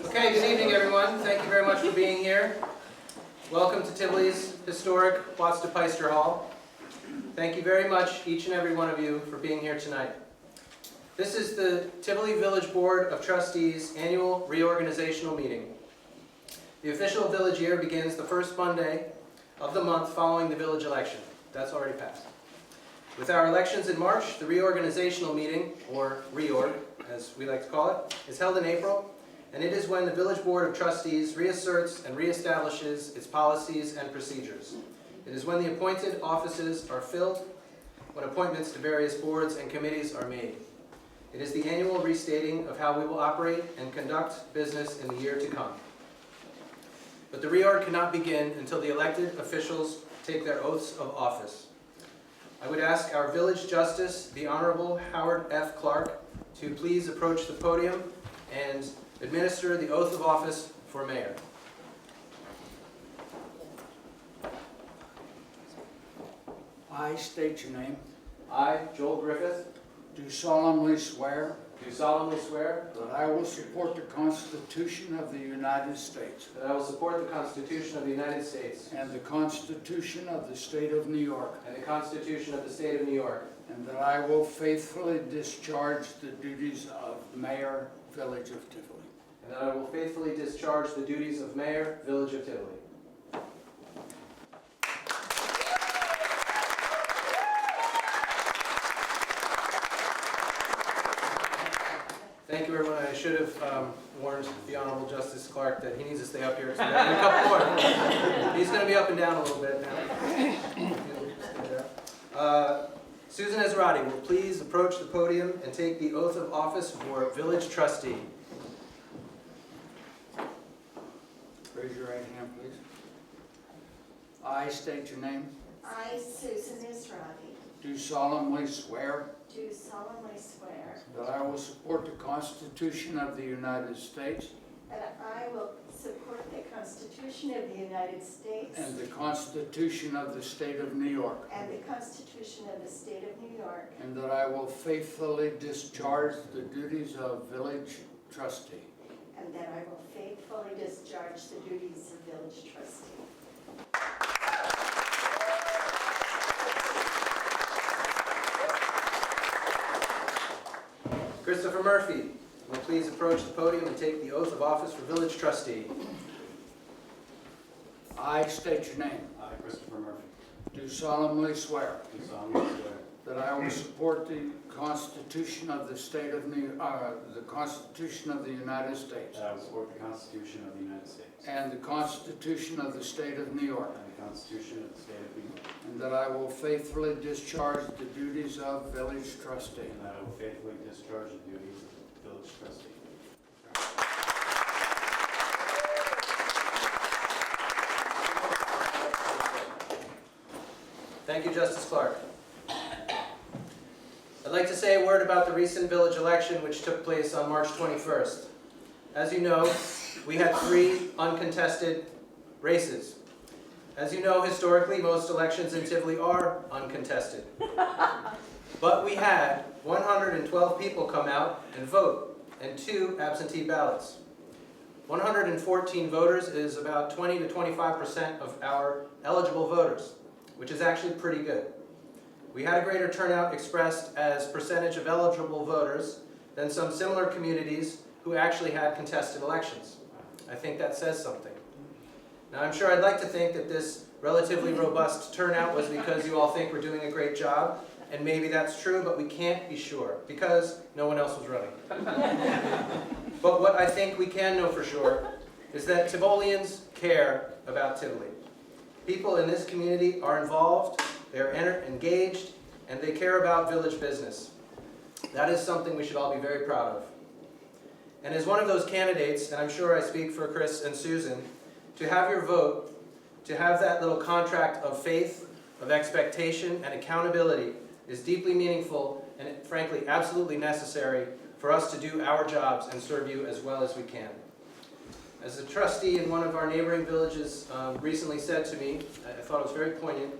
Okay, good evening everyone. Thank you very much for being here. Welcome to Tivoli's historic Watts de Peister Hall. Thank you very much, each and every one of you, for being here tonight. This is the Tivoli Village Board of Trustees annual reorganizational meeting. The official village year begins the first Monday of the month following the village election. That's already passed. With our elections in March, the reorganizational meeting, or reorg, as we like to call it, is held in April, and it is when the Village Board of Trustees reasserts and reestablishes its policies and procedures. It is when the appointed offices are filled, when appointments to various boards and committees are made. It is the annual restating of how we will operate and conduct business in the year to come. But the reorg cannot begin until the elected officials take their oaths of office. I would ask our village justice, the Honorable Howard F. Clark, to please approach the podium and administer the oath of office for mayor. I state your name. I, Joel Griffith, Do solemnly swear do solemnly swear that I will support the Constitution of the United States that I will support the Constitution of the United States and the Constitution of the State of New York, and the Constitution of the State of New York, and that I will faithfully discharge the duties of Mayor, Village of Tivoli. and that I will faithfully discharge the duties of mayor, Village of Tivoli. Thank you, everyone. I should have warned the Honorable Justice Clark that he needs to stay up here. So we have a couple more. He's going to be up and down a little bit now. Susan Ezrati will please approach the podium and take the oath of office for village trustee. Raise your right hand, please. I state your name. I, Susan Ezrati, Do solemnly swear do solemnly swear that I will support the Constitution of the United States that I will support the Constitution of the United States and the Constitution of the State of New York, and the Constitution of the State of New York, and that I will faithfully discharge the duties of village trustee. and that I will faithfully discharge the duties of village trustee. Christopher Murphy will please approach the podium and take the oath of office for village trustee. I state your name. I, Christopher Murphy, Do solemnly swear do solemnly swear that I will support the Constitution of the State of the Constitution of the United States that I will support the Constitution of the United States and the Constitution of the State of New York, and the Constitution of the State of New York, and that I will faithfully discharge the duties of village trustee. and that I will faithfully discharge the duties of village trustee. Thank you, Justice Clark. I'd like to say a word about the recent village election which took place on March 21st. As you know, we had 3 uncontested races. As you know, historically, most elections in Tivoli are uncontested. But we had 112 people come out and vote, and 2 absentee ballots. 114 voters is about 20 to 25% of our eligible voters, which is actually pretty good. We had a greater turnout expressed as percentage of eligible voters than some similar communities who actually had contested elections. I think that says something. Now, I'm sure I'd like to think that this relatively robust turnout was because you all think we're doing a great job, and maybe that's true, but we can't be sure because no one else was running. But what I think we can know for sure is that Tivolians care about Tivoli. People in this community are involved, they're engaged, and they care about village business. That is something we should all be very proud of. And as one of those candidates, and I'm sure I speak for Chris and Susan, to have your vote, to have that little contract of faith, of expectation, and accountability is deeply meaningful and, frankly, absolutely necessary for us to do our jobs and serve you as well as we can. As a trustee in one of our neighboring villages recently said to me, I thought it was very poignant,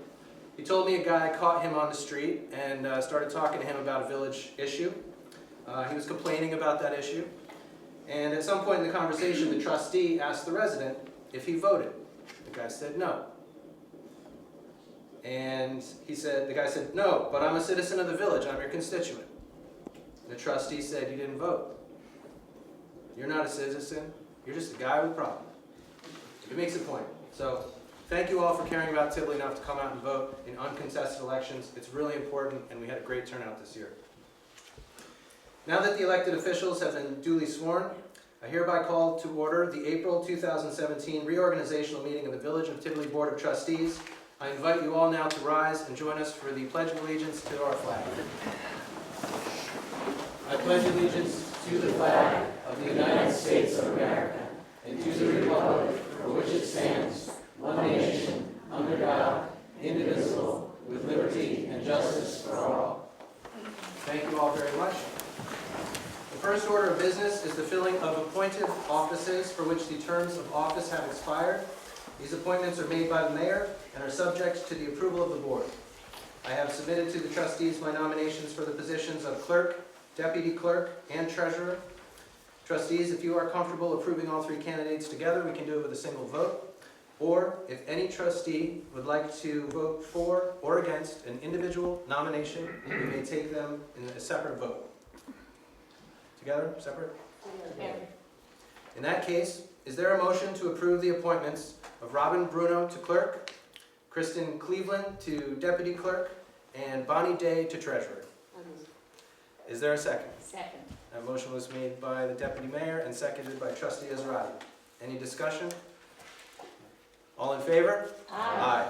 he told me a guy caught him on the street and started talking to him about a village issue. He was complaining about that issue. And at some point in the conversation, the trustee asked the resident if he voted. The guy said no. And the guy said, no, but I'm a citizen of the village, I'm your constituent. The trustee said, you didn't vote. You're not a citizen, you're just a guy with a problem. It makes a point. So, thank you all for caring about Tivoli enough to come out and vote in uncontested elections. It's really important, and we had a great turnout this year. Now that the elected officials have been duly sworn, I hereby call to order the April 2017 reorganizational meeting of the Village of Tivoli Board of Trustees. I invite you all now to rise and join us for the Pledge of Allegiance to our flag. I pledge allegiance to the flag of the United States of America and to the republic for which it stands, one nation, under God, indivisible, with liberty and justice for all. Thank you all very much. The first order of business is the filling of appointed offices for which the terms of office have expired. These appointments are made by the mayor and are subject to the approval of the board. I have submitted to the trustees my nominations for the positions of clerk, deputy clerk, and treasurer. Trustees, if you are comfortable approving all three candidates together, we can do it with a single vote. Or if any trustee would like to vote for or against an individual nomination, we may take them in a separate vote. Together, separate? In that case, is there a motion to approve the appointments of Robin Bruno to clerk, Kristen Cleveland to deputy clerk, and Bonnie Day to treasurer? Is there a second? Second. That motion was made by the deputy mayor and seconded by trustee Israedi. Any discussion? All in favor? Aye.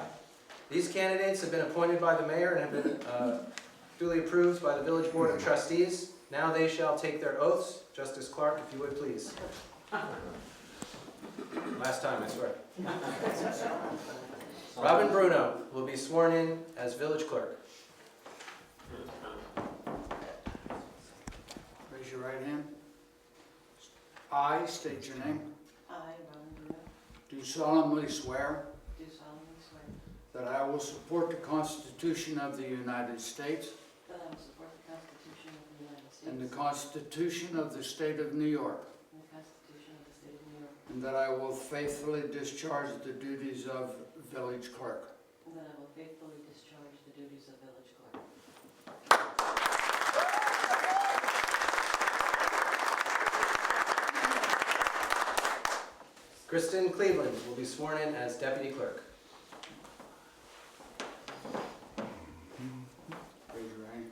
These candidates have been appointed by the mayor and have been duly approved by the village board of trustees. Now they shall take their oaths. Justice Clark, if you would, please. Last time, I swear. Robin Bruno will be sworn in as village clerk. Raise your right hand. I state your name. I, Robin Bruno, Do solemnly swear do solemnly swear that I will support the Constitution of the United States that I will support the Constitution of the United States and the Constitution of the State of New York, and the Constitution of the State of New York, and that I will faithfully discharge the duties of village clerk. and that I will faithfully discharge the duties of village clerk. Kristen Cleveland will be sworn in as deputy clerk. Raise your right hand.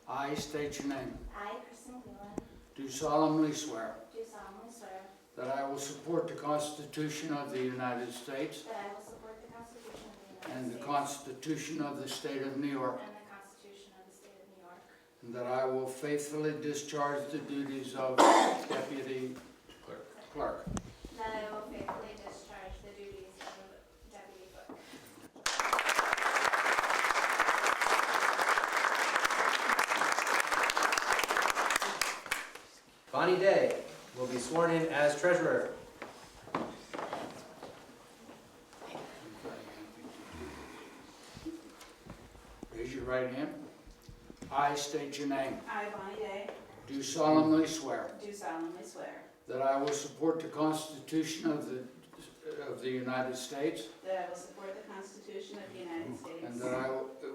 I state your name. I, Kristen Cleveland, Do solemnly swear do solemnly swear that I will support the Constitution of the United States that I will support the Constitution of the and United the States Constitution of the State of New York, and the Constitution of the State of New York, and that I will faithfully discharge the duties of deputy clerk. that I will faithfully discharge the duties of deputy clerk. Bonnie Day will be sworn in as treasurer. Raise your right hand. I state your name. I, Bonnie Day, Do solemnly swear do solemnly swear that I will support the Constitution of the United States that I will support the Constitution of the United States and that I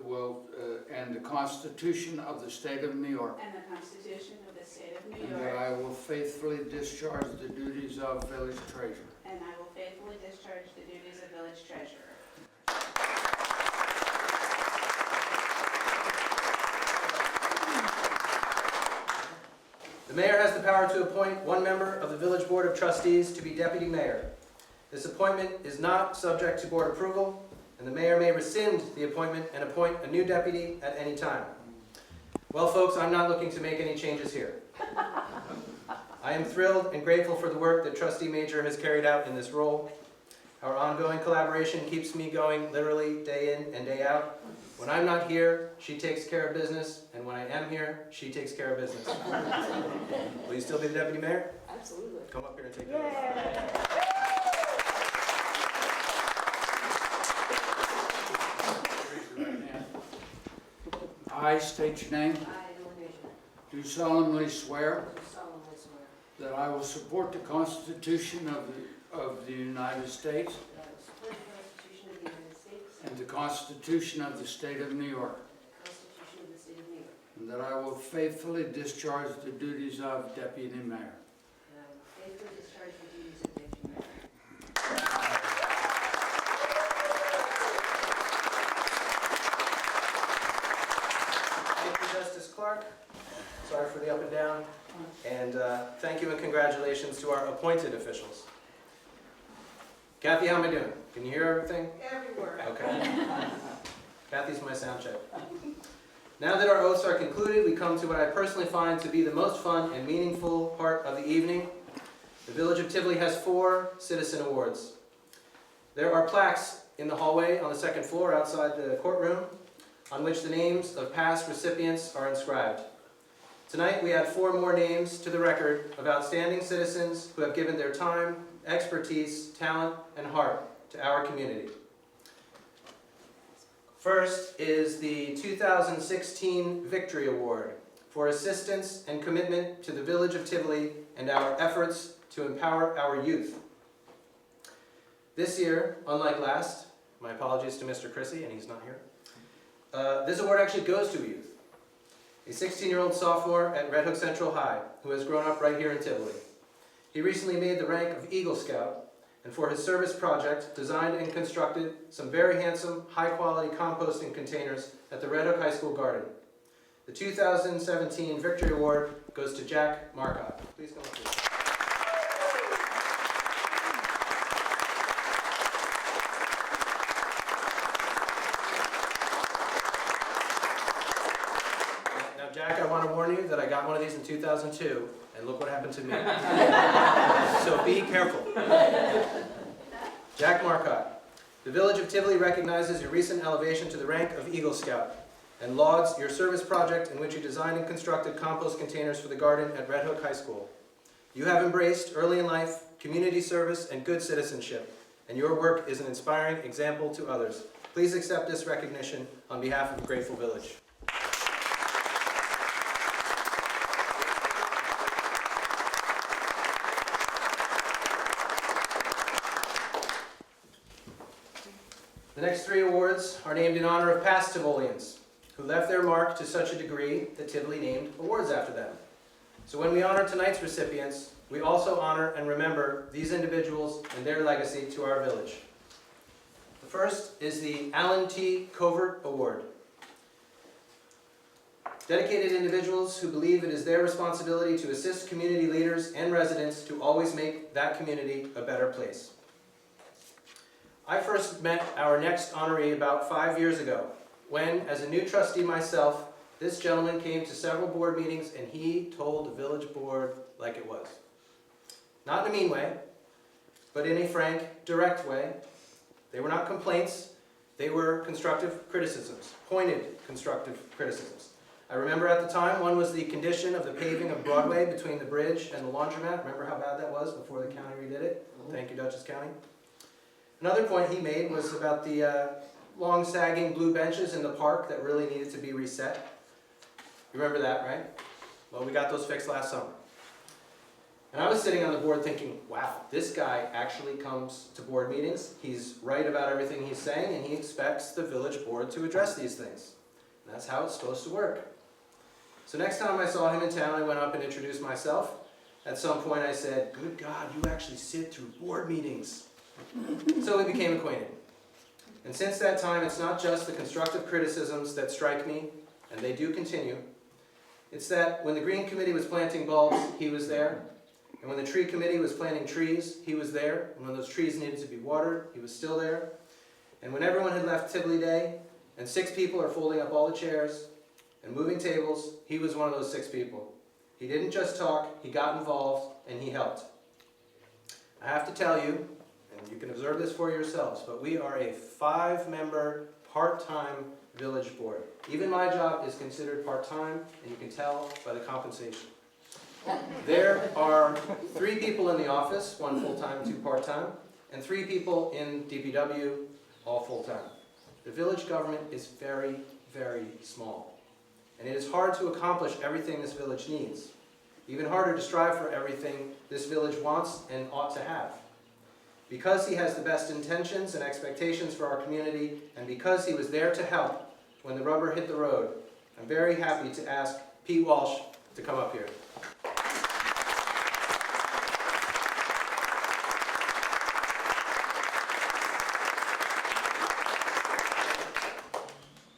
will and the Constitution of the State of New York, and the Constitution of the State of New and that York, I will faithfully discharge the duties of village treasurer. and I will faithfully discharge the duties of village treasurer. The mayor has the power to appoint one member of the village board of trustees to be deputy mayor. This appointment is not subject to board approval, and the mayor may rescind the appointment and appoint a new deputy at any time. Well, folks, I'm not looking to make any changes here. I am thrilled and grateful for the work that Trustee Major has carried out in this role. Our ongoing collaboration keeps me going literally day in and day out. When I'm not here, she takes care of business, and when I am here, she takes care of business. Will you still be the deputy mayor? Absolutely. Come up here and take the oath. Raise your right hand. I state your name. I, Ellen Deja, Do solemnly swear do solemnly swear that I will support the Constitution of the United States That I will support the Constitution of the United States, and the Constitution of the State of New York, the Constitution of the State of New York, and that I will faithfully discharge the duties of Deputy Mayor. and I will faithfully discharge the duties of Deputy Mayor. Thank you, Justice Clark. Sorry for the up and down. And thank you and congratulations to our appointed officials. Kathy, how am I doing? Can you hear everything? Everywhere. Okay. Kathy's my sound check. Now that our oaths are concluded, we come to what I personally find to be the most fun and meaningful part of the evening. The Village of Tivoli has 4 citizen awards. There are plaques in the hallway on the 2nd floor outside the courtroom on which the names of past recipients are inscribed. Tonight we add 4 more names to the record of outstanding citizens who have given their time, expertise, talent, and heart to our community. First is the 2016 Victory Award for assistance and commitment to the Village of Tivoli and our efforts to empower our youth. This year, unlike last, my apologies to Mr. Chrissy, and he's not here, this award actually goes to a youth. A 16-year-old sophomore at Red Hook Central High who has grown up right here in Tivoli. He recently made the rank of Eagle Scout, and for his service project, designed and constructed some very handsome, high-quality composting containers at the Red Hook High School garden. The 2017 Victory Award goes to Jack Marcotte. Please come up, please. Now, Jack, I want to warn you that I got one of these in 2002, and look what happened to me. So be careful. Jack Marcotte, the Village of Tivoli recognizes your recent elevation to the rank of Eagle Scout and lauds your service project in which you designed and constructed compost containers for the garden at Red Hook High School. You have embraced, early in life, community service and good citizenship, and your work is an inspiring example to others. Please accept this recognition on behalf of the Grateful Village. The next 3 awards are named in honor of past Tivolians who left their mark to such a degree that Tivoli named awards after them. So when we honor tonight's recipients, we also honor and remember these individuals and their legacy to our village. The first is the Alan T. Covert Award. Dedicated individuals who believe it is their responsibility to assist community leaders and residents to always make that community a better place. I first met our next honoree about 5 years ago, when, as a new trustee myself, this gentleman came to several board meetings and he told the village board like it was. Not in a mean way, but in a frank, direct way. They were not complaints, they were constructive criticisms, pointed constructive criticisms. I remember at the time, one was the condition of the paving of Broadway between the bridge and the laundromat. Remember how bad that was before the county redid it? Thank you, Dutchess County. Another point he made was about the long sagging blue benches in the park that really needed to be reset. You remember that, right? Well, we got those fixed last summer. And I was sitting on the board thinking, wow, this guy actually comes to board meetings. He's right about everything he's saying, and he expects the village board to address these things. And that's how it's supposed to work. So next time I saw him in town, I went up and introduced myself. At some point I said, good God, you actually sit through board meetings. So we became acquainted. And since that time, it's not just the constructive criticisms that strike me, and they do continue. It's that when the Green Committee was planting bulbs, he was there. And when the Tree Committee was planting trees, he was there. And when those trees needed to be watered, he was still there. And when everyone had left Tivoli Day, and 6 people are folding up all the chairs and moving tables, he was one of those 6 people. He didn't just talk, he got involved, and he helped. I have to tell you, and you can observe this for yourselves, but we are a 5-member, part-time village board. Even my job is considered part-time, and you can tell by the compensation. There are 3 people in the office, 1 full-time, 2 part-time, and 3 people in DPW, all full-time. The village government is very, very small, and it is hard to accomplish everything this village needs. even harder to strive for everything this village wants and ought to have. Because he has the best intentions and expectations for our community, and because he was there to help when the rubber hit the road, I'm very happy to ask Pete Walsh to come up here.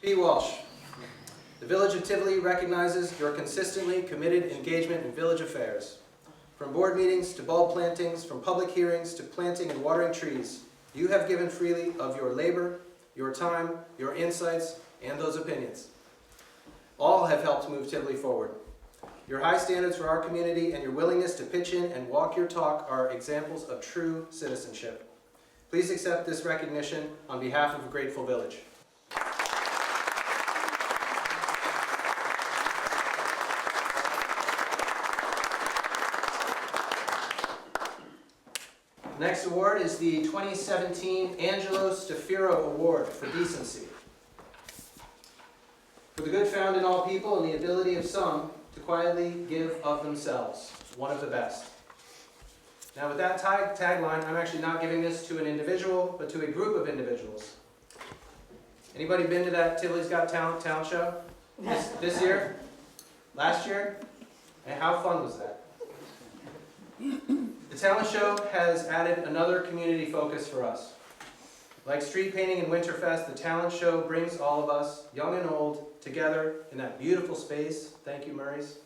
Pete Walsh. The Village of Tivoli recognizes your consistently committed engagement in village affairs. From board meetings to bulb plantings, from public hearings to planting and watering trees, you have given freely of your labor, your time, your insights, and those opinions. All have helped move Tivoli forward. Your high standards for our community and your willingness to pitch in and walk your talk are examples of true citizenship. Please accept this recognition on behalf of a grateful village. The next award is the 2017 Angelo Stafiro Award for Decency. For the good found in all people and the ability of some to quietly give of themselves, one of the best. Now with that tagline, I'm actually not giving this to an individual, but to a group of individuals. Anybody been to that Tivoli's Got Talent show this year? Last year? And how fun was that? The talent show has added another community focus for us. Like street painting and Winterfest, the talent show brings all of us, young and old, together in that beautiful space, thank you Murray's,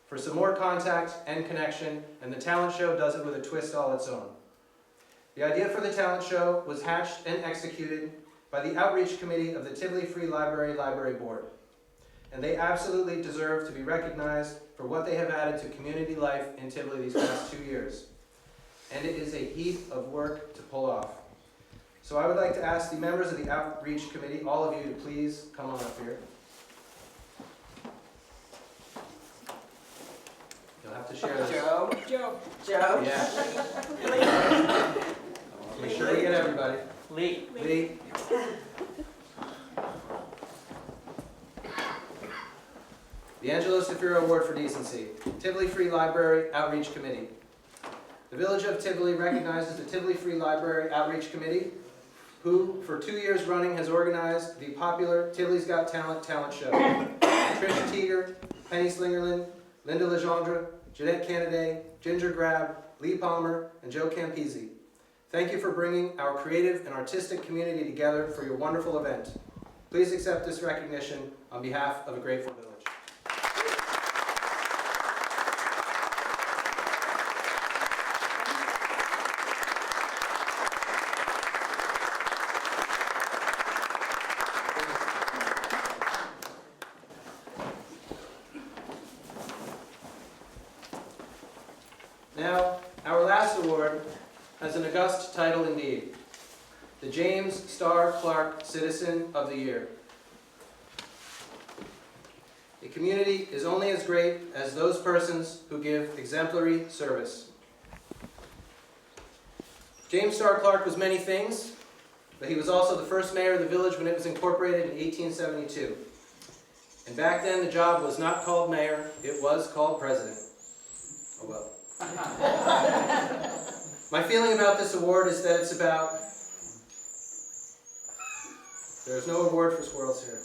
for some more contact and connection, and the talent show does it with a twist all its own. The idea for the talent show was hatched and executed by the Outreach Committee of the Tivoli Free Library Board. And they absolutely deserve to be recognized for what they have added to community life in Tivoli these past 2 years. And it is a heap of work to pull off. So I would like to ask the members of the Outreach Committee, all of you, to please come on up here. You'll have to share this. Joe. Yeah. Make sure we get everybody. Lee. The Angelo Stafiro Award for Decency. Tivoli Free Library Outreach Committee. The Village of Tivoli recognizes the Tivoli Free Library Outreach Committee, who, for 2 years running, has organized the popular Tivoli's Got Talent show. Tricia Teeger, Penny Slingerland, Linda Legendre, Jeanette Canaday, Ginger Grab, Lee Palmer, and Joe Campisi. Thank you for bringing our creative and artistic community together for your wonderful event. Please accept this recognition on behalf of a grateful village. Now, our last award has an august title indeed, the James Starr Clark Citizen of the Year. A community is only as great as those persons who give exemplary service. James Starr Clark was many things, but he was also the first mayor of the village when it was incorporated in 1872. And back then the job was not called mayor, it was called president. Oh well. My feeling about this award is that it's about... There's no award for squirrels here.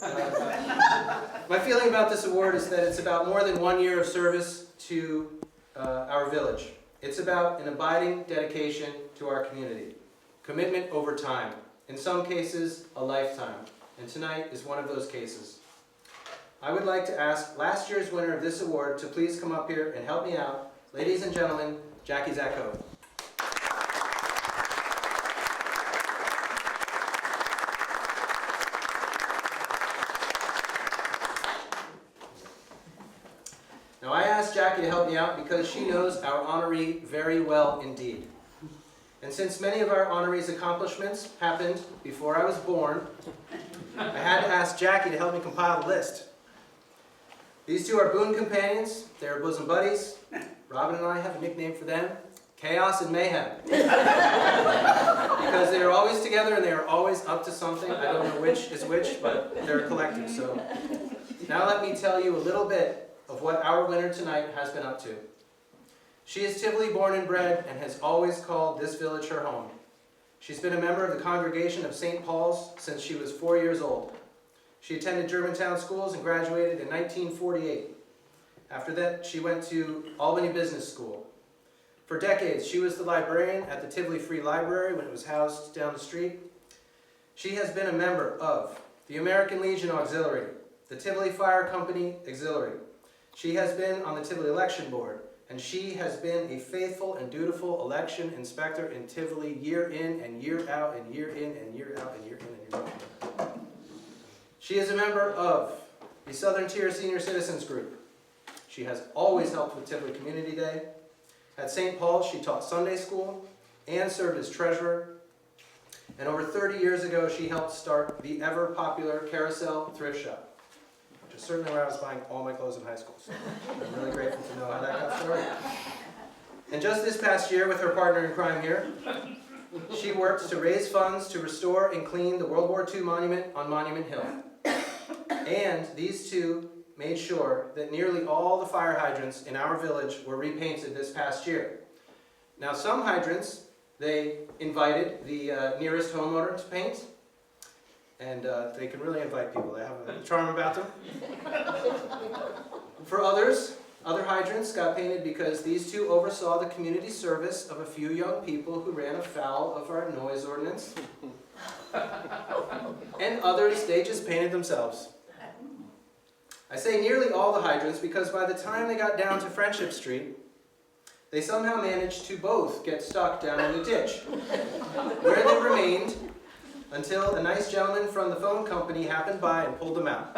My feeling about this award is that it's about more than 1 year of service to our village. It's about an abiding dedication to our community. Commitment over time. In some cases, a lifetime. And tonight is one of those cases. I would like to ask last year's winner of this award to please come up here and help me out. Ladies and gentlemen, Jackie Zacco. Now I asked Jackie to help me out because she knows our honoree very well indeed. And since many of our honorees' accomplishments happened before I was born, I had to ask Jackie to help me compile the list. These two are boon companions, they are bosom buddies. Robin and I have a nickname for them, Chaos and Mayhem. Because they are always together and they are always up to something. I don't know which is which, but they're a collective. So now let me tell you a little bit of what our winner tonight has been up to. She is Tivoli born and bred and has always called this village her home. She's been a member of the congregation of St. Paul's since she was 4 years old. She attended Germantown schools and graduated in 1948. After that, she went to Albany Business School. For decades, she was the librarian at the Tivoli Free Library when it was housed down the street. She has been a member of the American Legion Auxiliary, the Tivoli Fire Company Auxiliary. She has been on the Tivoli Election Board, and she has been a faithful and dutiful election inspector in Tivoli year in and year out and year in and year out and year in and year out. She is a member of the Southern Tier Senior Citizens Group. She has always helped with Tivoli Community Day. At St. Paul's, she taught Sunday school and served as treasurer. And over 30 years ago, she helped start the ever-popular Carousel Thrift Shop, which is certainly where I was buying all my clothes in high school. So I'm really grateful to know how that got started. And just this past year, with her partner in crime here, she worked to raise funds to restore and clean the World War II monument on Monument Hill. And these two made sure that nearly all the fire hydrants in our village were repainted this past year. Now, some hydrants, they invited the nearest homeowner to paint, and they can really invite people. They have a charm about them. For others, other hydrants got painted because these two oversaw the community service of a few young people who ran afoul of our noise ordinance. And others, they just painted themselves. I say nearly all the hydrants because by the time they got down to Friendship Street, they somehow managed to both get stuck down in the ditch, where they remained until a nice gentleman from the phone company happened by and pulled them out.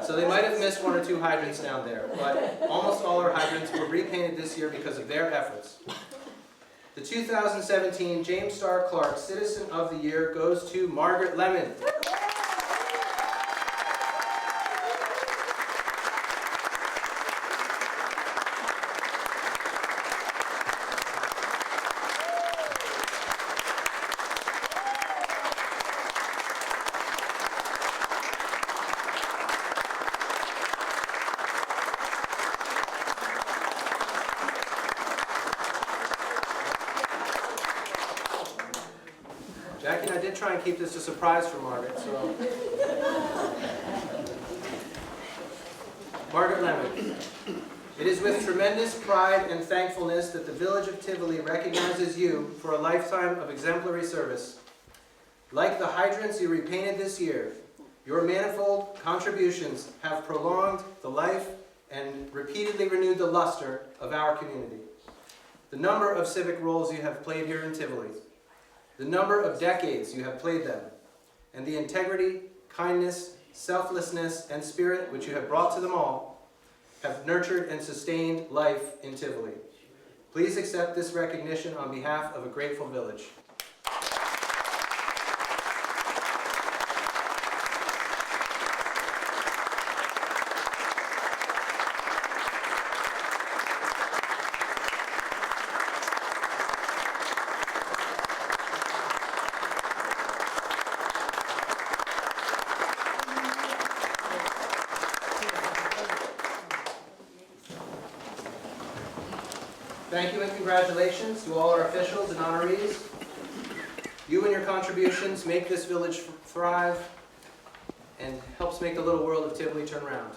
So they might have missed one or two hydrants down there, but almost all our hydrants were repainted this year because of their efforts. The 2017 James Starr Clark Citizen of the Year goes to Margaret Lemon. Jackie and I did try and keep this a surprise for Margaret, so. Margaret Lemon. It is with tremendous pride and thankfulness that the Village of Tivoli recognizes you for a lifetime of exemplary service. Like the hydrants you repainted this year, your manifold contributions have prolonged the life and repeatedly renewed the luster of our community. The number of civic roles you have played here in Tivoli, the number of decades you have played them, and the integrity, kindness, selflessness, and spirit which you have brought to them all, have nurtured and sustained life in Tivoli. Please accept this recognition on behalf of a grateful village. Thank you and congratulations to all our officials and honorees. You and your contributions make this village thrive and helps make the little world of Tivoli turn around.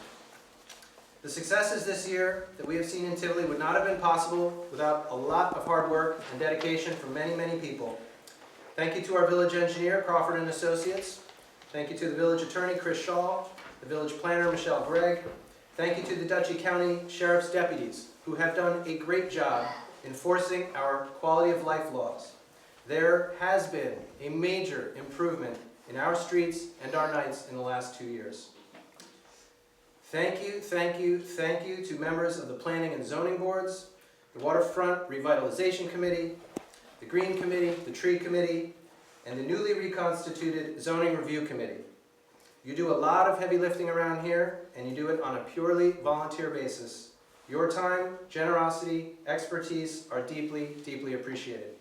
The successes this year that we have seen in Tivoli would not have been possible without a lot of hard work and dedication from many, many people. Thank you to our village engineer, Crawford & Associates. Thank you to the village attorney, Chris Shaw, the village planner, Michelle Gregg. Thank you to the Dutchess County Sheriff's deputies, who have done a great job enforcing our quality of life laws. There has been a major improvement in our streets and our nights in the last 2 years. Thank you, thank you, thank you to members of the Planning and Zoning Boards, the Waterfront Revitalization Committee, the Green Committee, the Tree Committee, and the newly reconstituted Zoning Review Committee. You do a lot of heavy lifting around here, and you do it on a purely volunteer basis. Your time, generosity, expertise are deeply, deeply appreciated.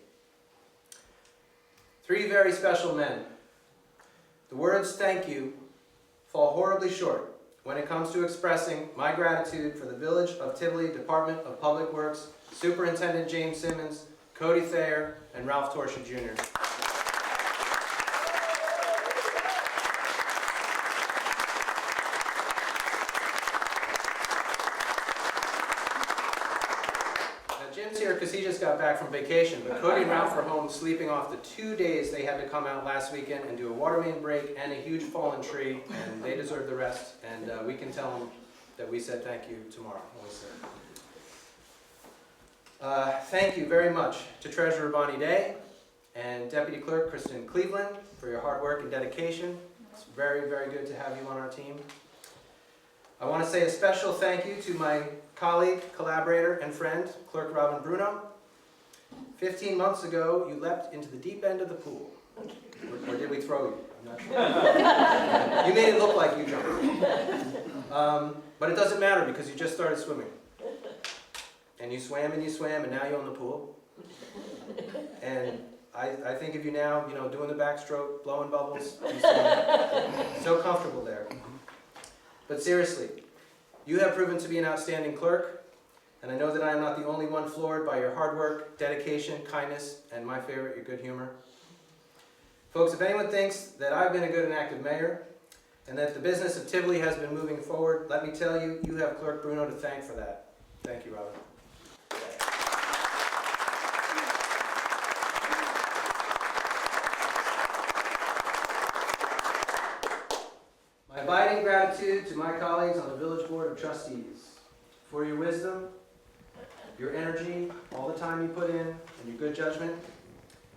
3 very special men. The words thank you fall horribly short when it comes to expressing my gratitude for the Village of Tivoli Department of Public Works, Superintendent James Simmons, Cody Thayer, and Ralph Torsha Jr. Jim's here because he just got back from vacation, but Cody and Ralph are home sleeping off the 2 days they had to come out last weekend and do a water main break and a huge fallen tree, and they deserve the rest, and we can tell them that we said thank you tomorrow. Thank you very much to Treasurer Bonnie Day and Deputy Clerk Kristen Cleveland for your hard work and dedication. It's very, very good to have you on our team. I want to say a special thank you to my colleague, collaborator, and friend, Clerk Robin Bruno. 15 months ago, you leapt into the deep end of the pool. Or did we throw you? I'm not sure. You made it look like you jumped. But it doesn't matter because you just started swimming. And you swam, and now you're on the pool. And I think of you now, doing the backstroke, blowing bubbles, and so comfortable there. But seriously, you have proven to be an outstanding clerk, and I know that I am not the only one floored by your hard work, dedication, kindness, and my favorite, your good humor. Folks, if anyone thinks that I've been a good and active mayor, and that the business of Tivoli has been moving forward, let me tell you, you have Clerk Bruno to thank for that. Thank you, Robin. My abiding gratitude to my colleagues on the Village Board of Trustees for your wisdom, your energy, all the time you put in, and your good judgment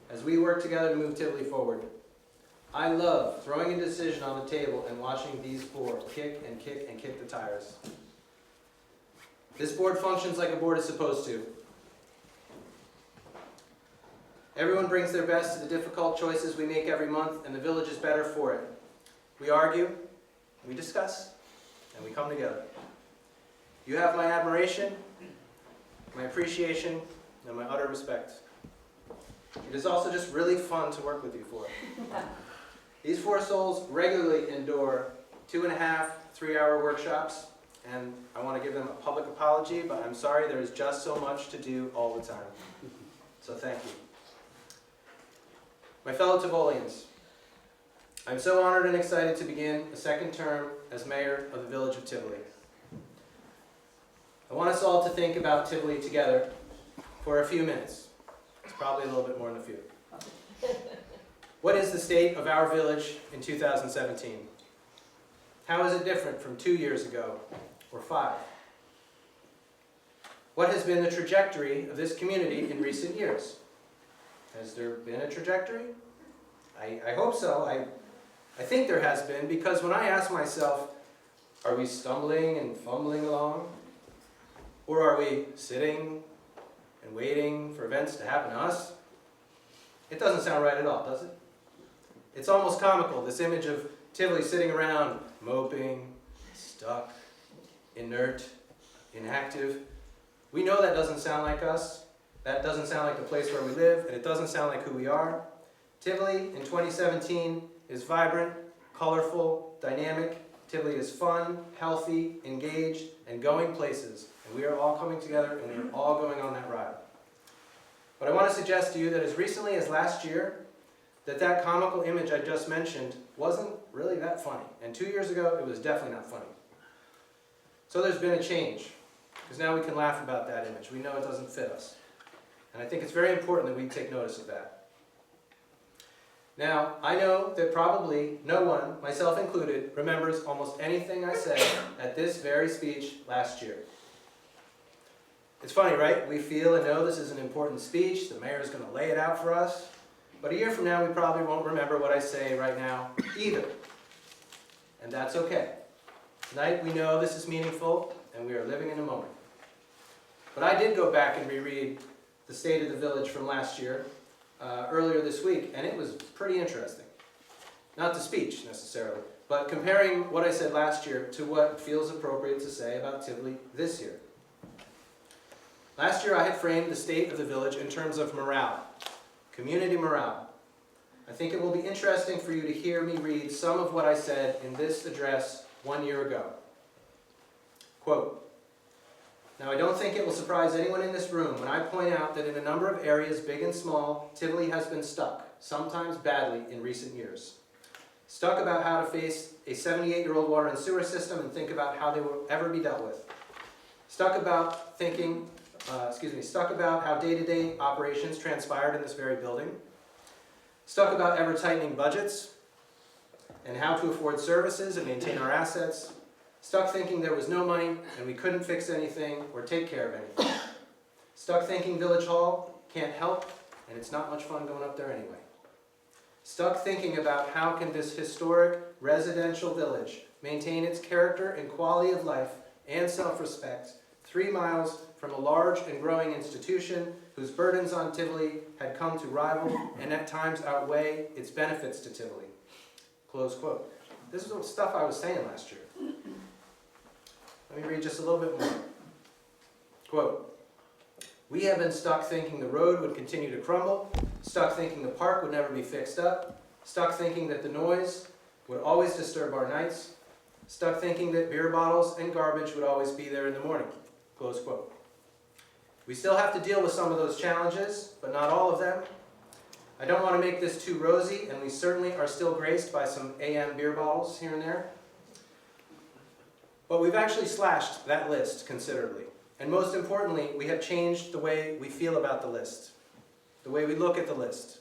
as we work together to move Tivoli forward. I love throwing a decision on the table and watching these four kick and kick and kick the tires. This board functions like a board is supposed to. Everyone brings their best to the difficult choices we make every month, and the village is better for it. We argue, we discuss, and we come together. You have my admiration, my appreciation, and my utter respect. It is also just really fun to work with you four. These four souls regularly endure 2.5 3-hour workshops, and I want to give them a public apology, but I'm sorry there is just so much to do all the time. So thank you. My fellow Tivolians, I'm so honored and excited to begin a second term as mayor of the Village of Tivoli. I want us all to think about Tivoli together for a few minutes. It's probably a little bit more than a few. What is the state of our village in 2017? How is it different from 2 years ago or 5? What has been the trajectory of this community in recent years? Has there been a trajectory? I hope so. I think there has been, because when I ask myself, are we stumbling and fumbling along? Or are we sitting and waiting for events to happen to us? It doesn't sound right at all, does it? It's almost comical, this image of Tivoli sitting around, moping, stuck, inert, inactive. We know that doesn't sound like us. That doesn't sound like the place where we live, and it doesn't sound like who we are. Tivoli in 2017 is vibrant, colorful, dynamic. Tivoli is fun, healthy, engaged, and going places. And we are all coming together, and we are all going on that ride. But I want to suggest to you that as recently as last year, that comical image I just mentioned wasn't really that funny. And 2 years ago, it was definitely not funny. So there's been a change, because now we can laugh about that image. We know it doesn't fit us. And I think it's very important that we take notice of that. Now, I know that probably no one, myself included, remembers almost anything I said at this very speech last year. It's funny, right? We feel and know this is an important speech. The mayor is going to lay it out for us. But a year from now, we probably won't remember what I say right now either. And that's okay. Tonight, we know this is meaningful, and we are living in a moment. But I did go back and reread the State of the Village from last year, earlier this week, and it was pretty interesting. Not the speech, necessarily, but comparing what I said last year to what feels appropriate to say about Tivoli this year. Last year, I had framed the state of the village in terms of morale, community morale. I think it will be interesting for you to hear me read some of what I said in this address 1 year ago. Quote, "Now I don't think it will surprise anyone in this room when I point out that in a number of areas, big and small, Tivoli has been stuck, sometimes badly, in recent years. Stuck about how to face a 78-year-old water and sewer system and think about how they will ever be dealt with. Stuck about how day-to-day operations transpired in this very building. Stuck about ever-tightening budgets and how to afford services and maintain our assets. Stuck thinking there was no money and we couldn't fix anything or take care of anything. Stuck thinking Village Hall can't help and it's not much fun going up there anyway. Stuck thinking about how can this historic residential village maintain its character and quality of life and self-respect 3 miles from a large and growing institution whose burdens on Tivoli had come to rival and at times outweigh its benefits to Tivoli." Close quote. This is the stuff I was saying last year. Let me read just a little bit more. Quote, "We have been stuck thinking the road would continue to crumble, stuck thinking the park would never be fixed up, stuck thinking that the noise would always disturb our nights, stuck thinking that beer bottles and garbage would always be there in the morning." Close quote. We still have to deal with some of those challenges, but not all of them. I don't want to make this too rosy, and we certainly are still graced by some AM beer bottles here and there. But we've actually slashed that list considerably. And most importantly, we have changed the way we feel about the list, the way we look at the list.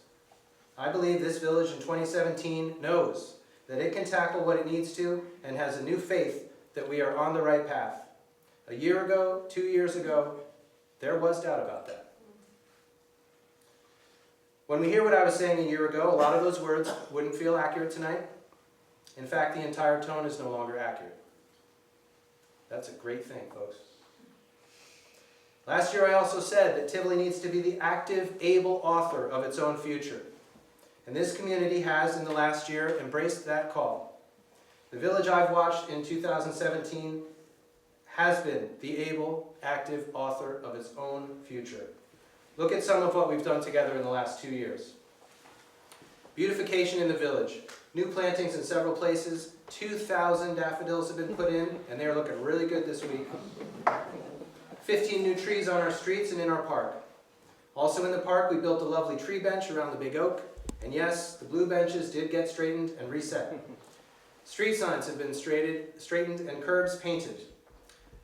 I believe this village in 2017 knows that it can tackle what it needs to and has a new faith that we are on the right path. A year ago, 2 years ago, there was doubt about that. When we hear what I was saying a year ago, a lot of those words wouldn't feel accurate tonight. In fact, the entire tone is no longer accurate. That's a great thing, folks. Last year I also said that Tivoli needs to be the active, able author of its own future. And this community has, in the last year, embraced that call. The village I've watched in 2017 has been the able, active author of its own future. Look at some of what we've done together in the last 2 years. Beautification in the village. New plantings in several places. 2,000 daffodils have been put in, and they're looking really good this week. 15 new trees on our streets and in our park. Also in the park, we built a lovely tree bench around the big oak. And yes, the blue benches did get straightened and reset. Street signs have been straightened and curbs painted.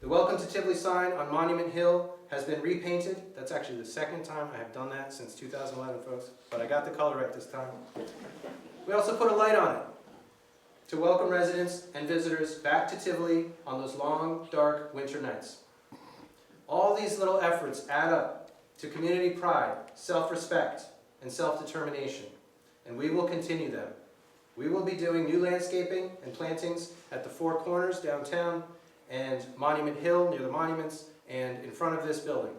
The Welcome to Tivoli sign on Monument Hill has been repainted. That's actually the second time I have done that since 2011, folks. But I got the color right this time. We also put a light on it to welcome residents and visitors back to Tivoli on those long, dark winter nights. All these little efforts add up to community pride, self-respect, and self-determination. And we will continue them. We will be doing new landscaping and plantings at the four corners downtown and Monument Hill near the monuments and in front of this building.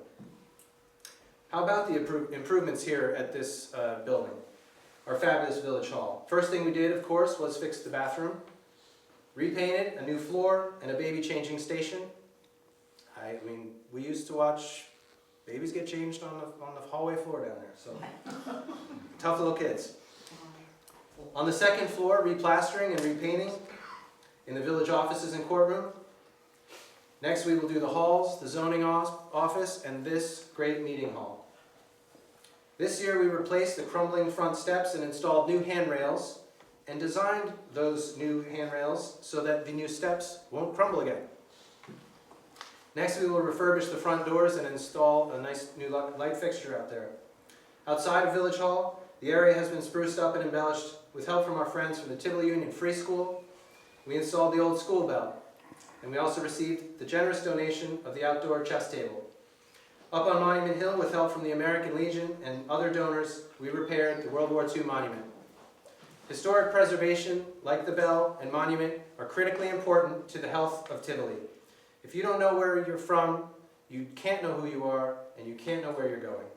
How about the improvements here at this building, our fabulous Village Hall? First thing we did, of course, was fix the bathroom, repainted, a new floor, and a baby changing station. I mean, we used to watch babies get changed on the hallway floor down there, so tough little kids. On the second floor, replastering and repainting in the village offices and courtroom. Next, we will do the halls, the zoning office, and this great meeting hall. This year, we replaced the crumbling front steps and installed new handrails and designed those new handrails so that the new steps won't crumble again. Next, we will refurbish the front doors and install a nice new light fixture out there. Outside of Village Hall, the area has been spruced up and embellished with help from our friends from the Tivoli Union Free School. We installed the old school bell, and we also received the generous donation of the outdoor chess table. Up on Monument Hill, with help from the American Legion and other donors, we repaired the World War II monument. Historic preservation, like the bell and monument, are critically important to the health of Tivoli. If you don't know where you're from, you can't know who you are, and you can't know where you're going.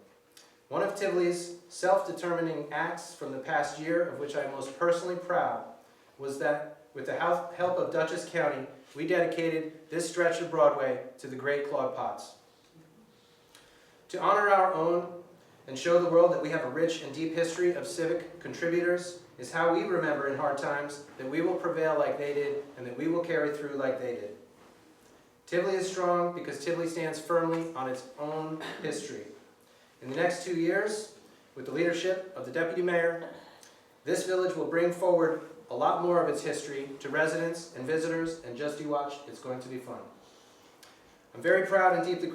One of Tivoli's self-determining acts from the past year, of which I'm most personally proud, was that with the help of Dutchess County, we dedicated this stretch of Broadway to the great Claude Potts. To honor our own and show the world that we have a rich and deep history of civic contributors is how we remember in hard times that we will prevail like they did and that we will carry through like they did. Tivoli is strong because Tivoli stands firmly on its own history. In the next 2 years, with the leadership of the Deputy Mayor, this village will bring forward a lot more of its history to residents and visitors, and just you watch, it's going to be fun. I'm very proud and deeply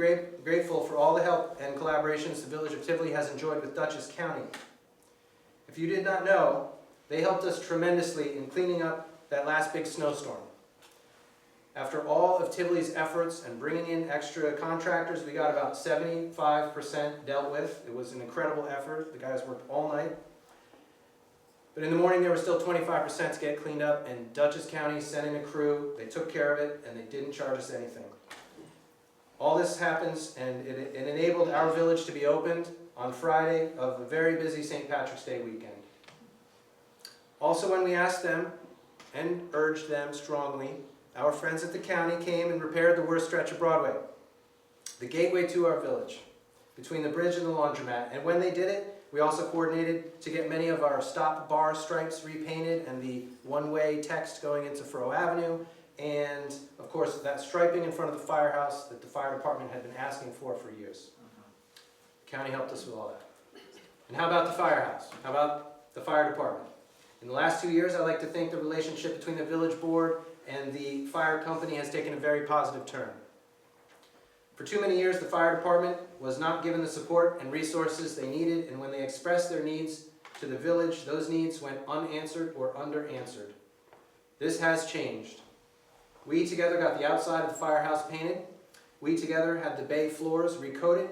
grateful for all the help and collaborations the village of Tivoli has enjoyed with Dutchess County. If you did not know, they helped us tremendously in cleaning up that last big snowstorm. After all of Tivoli's efforts and bringing in extra contractors, we got about 75% dealt with. It was an incredible effort. The guys worked all night. But in the morning, there was still 25% to get cleaned up, and Dutchess County sent in a crew. They took care of it, and they didn't charge us anything. All this happens, and it enabled our village to be opened on Friday of a very busy St. Patrick's Day weekend. Also, when we asked them and urged them strongly, our friends at the county came and repaired the worst stretch of Broadway, the gateway to our village, between the bridge and the laundromat. And when they did it, we also coordinated to get many of our stop bar stripes repainted and the one-way text going into Furrow Avenue, and of course that striping in front of the firehouse that the fire department had been asking for years. The county helped us with all that. And how about the firehouse? How about the fire department? In the last 2 years, I like to think the relationship between the village board and the fire company has taken a very positive turn. For too many years, the fire department was not given the support and resources they needed, and when they expressed their needs to the village, those needs went unanswered or underanswered. This has changed. We together got the outside of the firehouse painted, we together had the bay floors recoated,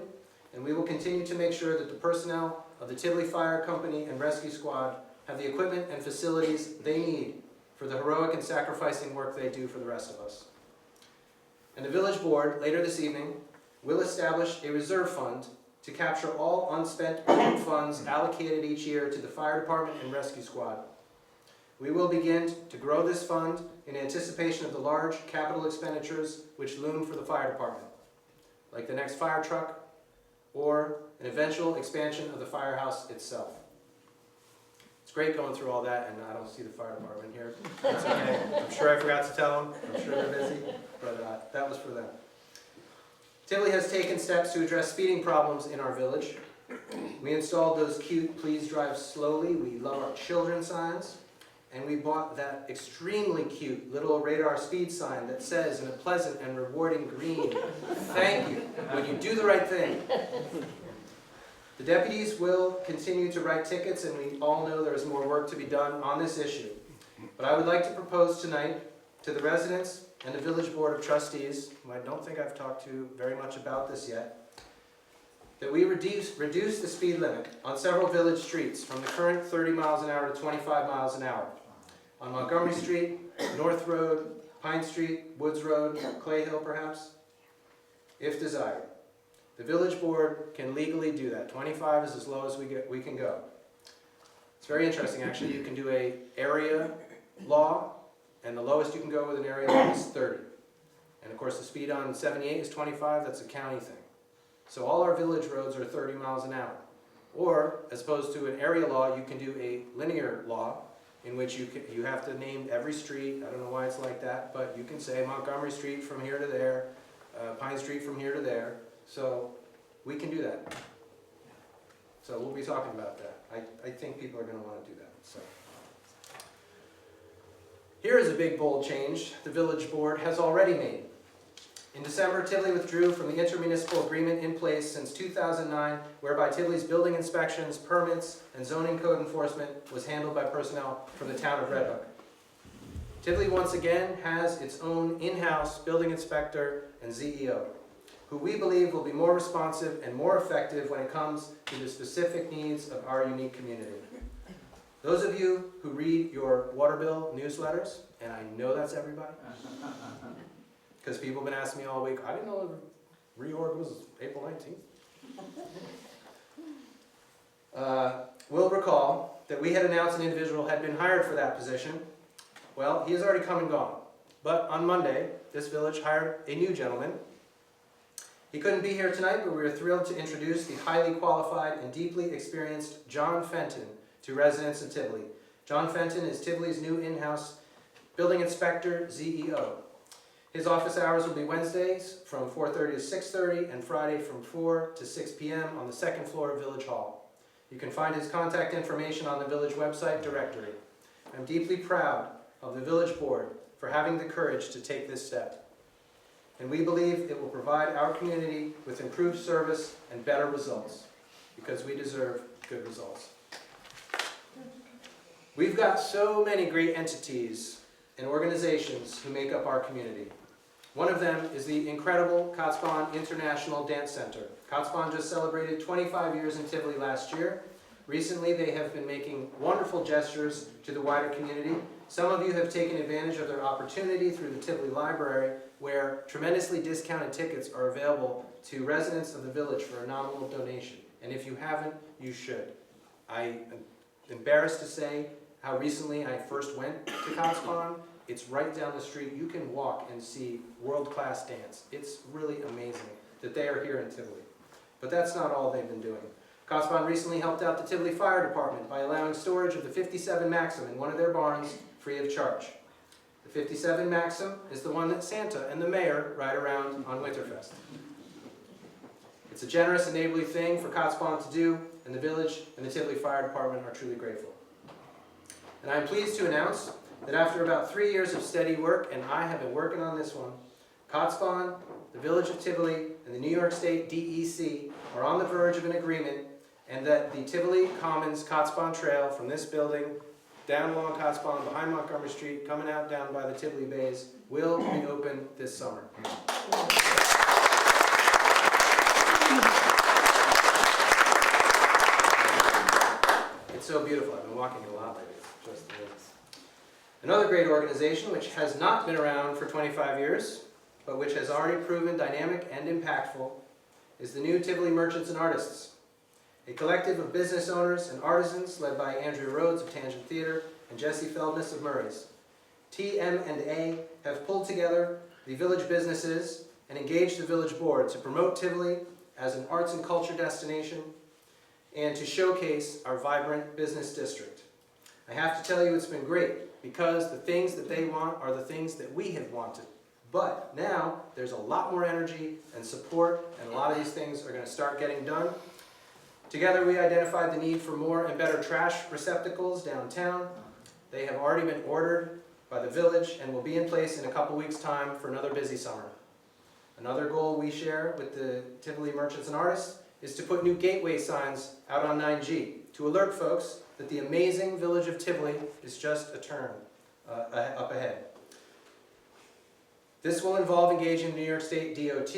and we will continue to make sure that the personnel of the Tivoli Fire Company and Rescue Squad have the equipment and facilities they need for the heroic and sacrificing work they do for the rest of us. And the village board, later this evening, will establish a reserve fund to capture all unspent funds allocated each year to the fire department and rescue squad. We will begin to grow this fund in anticipation of the large capital expenditures which loom for the fire department, like the next fire truck or an eventual expansion of the firehouse itself. It's great going through all that, and I don't see the fire department here. That's okay. I'm sure I forgot to tell them. I'm sure they're busy, but that was for them. Tivoli has taken steps to address speeding problems in our village. We installed those cute "Please drive slowly, we love our children" signs, and we bought that extremely cute little radar speed sign that says in a pleasant and rewarding green, "Thank you when you do the right thing." The deputies will continue to write tickets, and we all know there is more work to be done on this issue. But I would like to propose tonight to the residents and the Village Board of Trustees, who I don't think I've talked to very much about this yet, that we reduce the speed limit on several village streets from the current 30 miles an hour to 25 miles an hour. On Montgomery Street, North Road, Pine Street, Woods Road, Clay Hill perhaps, if desired. The village board can legally do that. 25 is as low as we can go. It's very interesting, actually. You can do an area law, and the lowest you can go with an area law is 30. And of course, the speed on 78 is 25. That's a county thing. So all our village roads are 30 miles an hour. Or, as opposed to an area law, you can do a linear law, in which you have to name every street. I don't know why it's like that, but you can say Montgomery Street from here to there, Pine Street from here to there. So we can do that. So we'll be talking about that. I think people are going to want to do that. So here is a big, bold change the village board has already made. In December, Tivoli withdrew from the intermunicipal agreement in place since 2009, whereby Tivoli's building inspections, permits, and zoning code enforcement was handled by personnel from the town of Red Hook. Tivoli once again has its own in-house building inspector and ZEO, who we believe will be more responsive and more effective when it comes to the specific needs of our unique community. Those of you who read your water bill newsletters, and I know that's everybody, because people have been asking me all week, I didn't know the reorg was April 19th. Will recall that we had announced an individual had been hired for that position. Well, he has already come and gone. But on Monday, this village hired a new gentleman. He couldn't be here tonight, but we are thrilled to introduce the highly qualified and deeply experienced John Fenton to residents of Tivoli. John Fenton is Tivoli's new in-house building inspector, ZEO. His office hours will be Wednesdays from 4:30 to 6:30 and Friday from 4 to 6 p.m. on the second floor of Village Hall. You can find his contact information on the Village website directory. I'm deeply proud of the Village Board for having the courage to take this step. And we believe it will provide our community with improved service and better results, because we deserve good results. We've got so many great entities and organizations who make up our community. One of them is the incredible Kotzebue International Dance Center. Kotzebue just celebrated 25 years in Tivoli last year. Recently, they have been making wonderful gestures to the wider community. Some of you have taken advantage of their opportunity through the Tivoli Library, where tremendously discounted tickets are available to residents of the village for a nominal donation. And if you haven't, you should. I am embarrassed to say how recently I first went to Kotzebue. It's right down the street. You can walk and see world-class dance. It's really amazing that they are here in Tivoli. But that's not all they've been doing. Kotzebue recently helped out the Tivoli Fire Department by allowing storage of the 57 Maxim in one of their barns free of charge. The 57 Maxim is the one that Santa and the mayor ride around on Winterfest. It's a generous and neighborly thing for Kotzebue to do, and the village and the Tivoli Fire Department are truly grateful. And I'm pleased to announce that after about 3 years of steady work, and I have been working on this one, Kotzebue, the Village of Tivoli, and the New York State DEC are on the verge of an agreement, and that the Tivoli Commons Kotzebue Trail from this building down along Kotzebue, behind Montgomery Street, coming out down by the Tivoli Bays, will be open this summer. It's so beautiful. I've been walking it a lot lately. It's just amazing. Another great organization which has not been around for 25 years, but which has already proven dynamic and impactful, is the new Tivoli Merchants and Artists, a collective of business owners and artisans led by Andrea Rhodes of Tangent Theater and Jesse Feldness of Murray's. TM&A have pulled together the village businesses and engaged the village board to promote Tivoli as an arts and culture destination and to showcase our vibrant business district. I have to tell you it's been great, because the things that they want are the things that we have wanted. But now there's a lot more energy and support, and a lot of these things are going to start getting done. Together we identified the need for more and better trash receptacles downtown. They have already been ordered by the village and will be in place in a couple weeks' time for another busy summer. Another goal we share with the Tivoli Merchants and Artists is to put new gateway signs out on 9G to alert folks that the amazing village of Tivoli is just a turn up ahead. This will involve engaging New York State DOT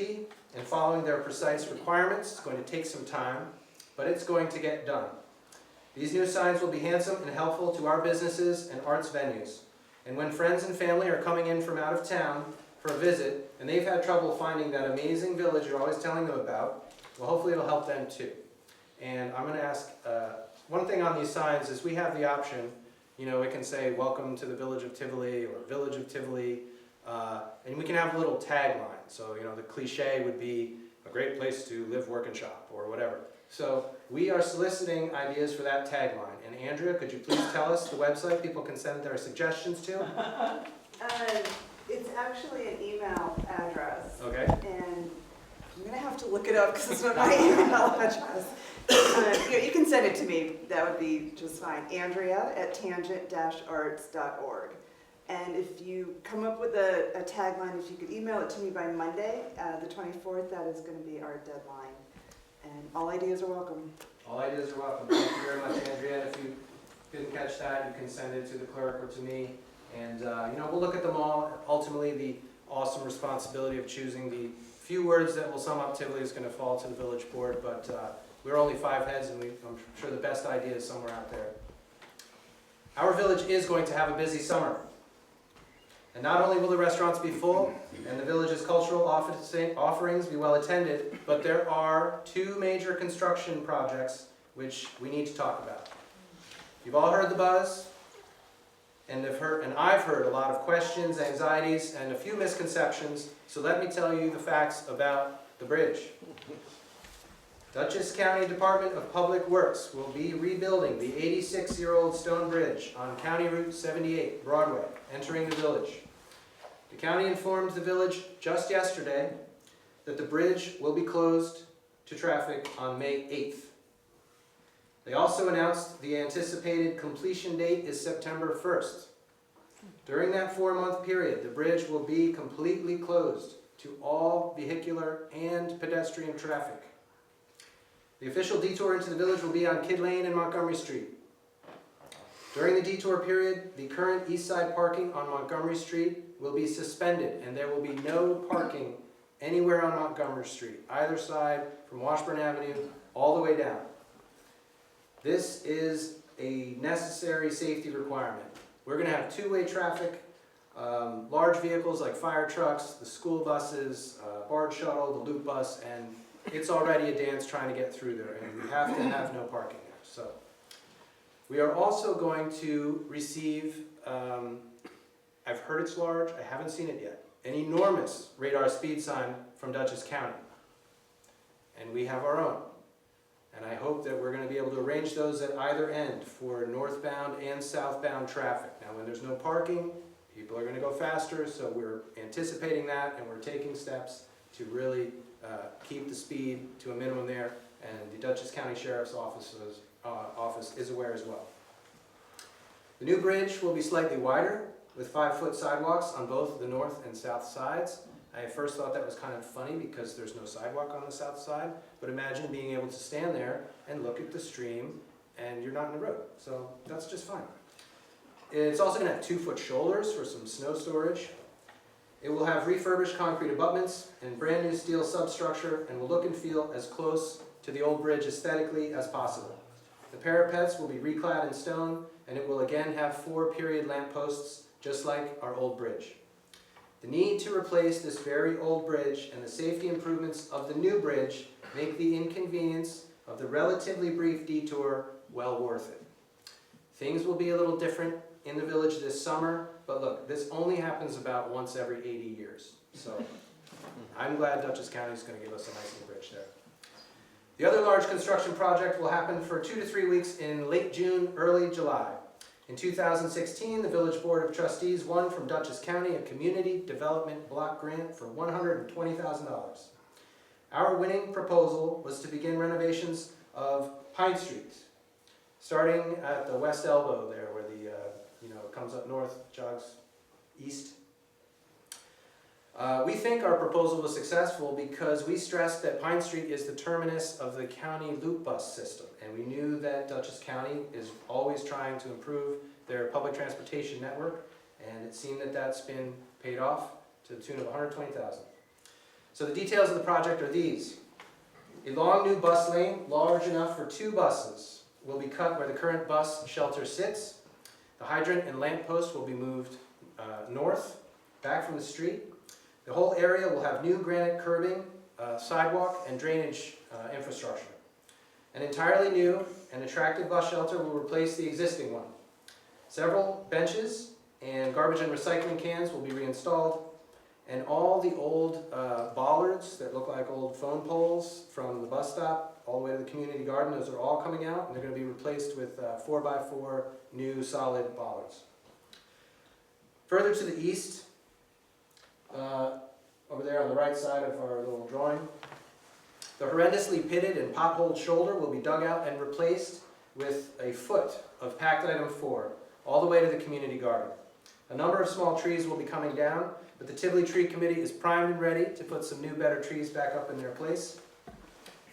and following their precise requirements. It's going to take some time, but it's going to get done. These new signs will be handsome and helpful to our businesses and arts venues. And when friends and family are coming in from out of town for a visit, and they've had trouble finding that amazing village you're always telling them about, well, hopefully it'll help them too. And I'm going to ask, one thing on these signs is we have the option, it can say, welcome to the Village of Tivoli, or Village of Tivoli, and we can have a little tagline. So, the cliche would be, a great place to live, work, and shop, or whatever. So we are soliciting ideas for that tagline. And Andrea, could you please tell us the website people can send their suggestions to? It's actually an email address. Okay. And I'm going to have to look it up because it's not my email address. You can send it to me. That would be just fine. Andrea@tangent-arts.org. And if you come up with a tagline, if you could email it to me by Monday, the 24th, that is going to be our deadline. And all ideas are welcome. All ideas are welcome. Thank you very much, Andrea. If you didn't catch that, you can send it to the clerk or to me. And, we'll look at them all. Ultimately, the awesome responsibility of choosing the few words that will sum up Tivoli is going to fall to the village board, but we're only 5 heads, and I'm sure the best idea is somewhere out there. Our village is going to have a busy summer. And not only will the restaurants be full and the village's cultural offerings be well attended, but there are 2 major construction projects which we need to talk about. You've all heard the buzz, and I've heard a lot of questions, anxieties, and a few misconceptions, so let me tell you the facts about the bridge. Dutchess County Department of Public Works will be rebuilding the 86-year-old stone bridge on County Route 78, Broadway, entering the village. The county informed the village just yesterday that the bridge will be closed to traffic on May 8th. They also announced the anticipated completion date is September 1st. During that 4-month period, the bridge will be completely closed to all vehicular and pedestrian traffic. The official detour into the village will be on Kid Lane and Montgomery Street. During the detour period, the current east side parking on Montgomery Street will be suspended, and there will be no parking anywhere on Montgomery Street, either side from Washburn Avenue all the way down. This is a necessary safety requirement. We're going to have two-way traffic, large vehicles like fire trucks, the school buses, barge shuttle, the loop bus, and it's already a dance trying to get through there, and we have to have no parking there. So, we are also going to receive, I've heard it's large, I haven't seen it yet, an enormous radar speed sign from Dutchess County. And we have our own. And I hope that we're going to be able to arrange those at either end for northbound and southbound traffic. Now, when there's no parking, people are going to go faster, so we're anticipating that, and we're taking steps to really keep the speed to a minimum there, and the Dutchess County Sheriff's Office is aware as well. The new bridge will be slightly wider, with 5-foot sidewalks on both the north and south sides. I first thought that was kind of funny because there's no sidewalk on the south side, but imagine being able to stand there and look at the stream and you're not in the road. So that's just fine. It's also going to have 2-foot shoulders for some snow storage. It will have refurbished concrete abutments and brand new steel substructure and will look and feel as close to the old bridge aesthetically as possible. The parapets will be reclad in stone, and it will again have 4 period lamp posts just like our old bridge. The need to replace this very old bridge and the safety improvements of the new bridge make the inconvenience of the relatively brief detour well worth it. Things will be a little different in the village this summer, but look, this only happens about once every 80 years. So I'm glad Dutchess County is going to give us a nice new bridge there. The other large construction project will happen for 2 to 3 weeks in late June, early July. In 2016, the Village Board of Trustees won from Dutchess County a Community Development Block Grant for $120,000. Our winning proposal was to begin renovations of Pine Street, starting at the west elbow there where the, it comes up north, jogs east. We think our proposal was successful because we stressed that Pine Street is the terminus of the county loop bus system, and we knew that Dutchess County is always trying to improve their public transportation network, and it seemed that that's been paid off to the tune of $120,000. So the details of the project are these. A long new bus lane, large enough for 2 buses, will be cut where the current bus shelter sits. The hydrant and lamp post will be moved north, back from the street. The whole area will have new granite curbing, sidewalk, and drainage infrastructure. An entirely new and attractive bus shelter will replace the existing one. Several benches and garbage and recycling cans will be reinstalled, and all the old bollards that look like old phone poles from the bus stop all the way to the community garden, those are all coming out, and they're going to be replaced with 4x4 new solid bollards. Further to the east, over there on the right side of our little drawing, the horrendously pitted and potholed shoulder will be dug out and replaced with a foot of packed item 4, all the way to the community garden. A number of small trees will be coming down, but the Tivoli Tree Committee is primed and ready to put some new, better trees back up in their place.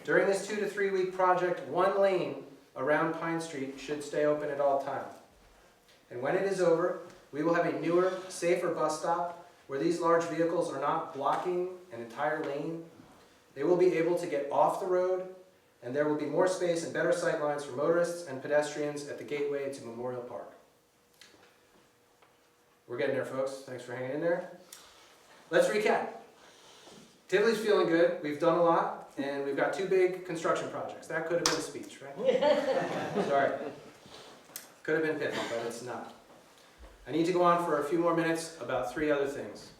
During this 2 to 3 week project, 1 lane around Pine Street should stay open at all times. And when it is over, we will have a newer, safer bus stop where these large vehicles are not blocking an entire lane. They will be able to get off the road, and there will be more space and better sight lines for motorists and pedestrians at the gateway to Memorial Park. We're getting there, folks. Thanks for hanging in there. Let's recap. Tivoli's feeling good. We've done a lot, and we've got 2 big construction projects. That could have been a speech, right? Sorry. Could have been pithy, but it's not. I need to go on for a few more minutes about 3 other things.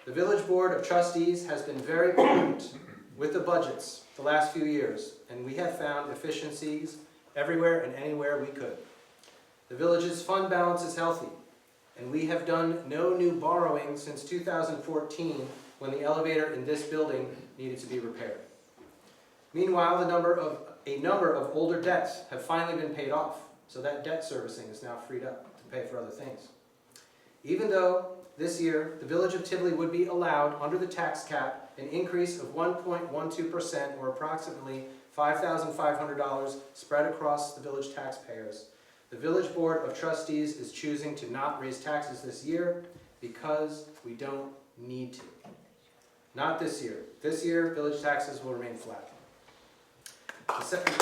The Village Board of Trustees has been very prudent with the budgets the last few years, and we have found efficiencies everywhere and anywhere we could. The village's fund balance is healthy. and we have done no new borrowing since 2014, when the elevator in this building needed to be repaired. Meanwhile, a number of older debts have finally been paid off, so that debt servicing is now freed up to pay for other things. Even though this year the Village of Tivoli would be allowed, under the tax cap, an increase of 1.12%, or approximately $5,500 spread across the village taxpayers, the Village Board of Trustees is choosing to not raise taxes this year because we don't need to. Not this year. This year, village taxes will remain flat. The second,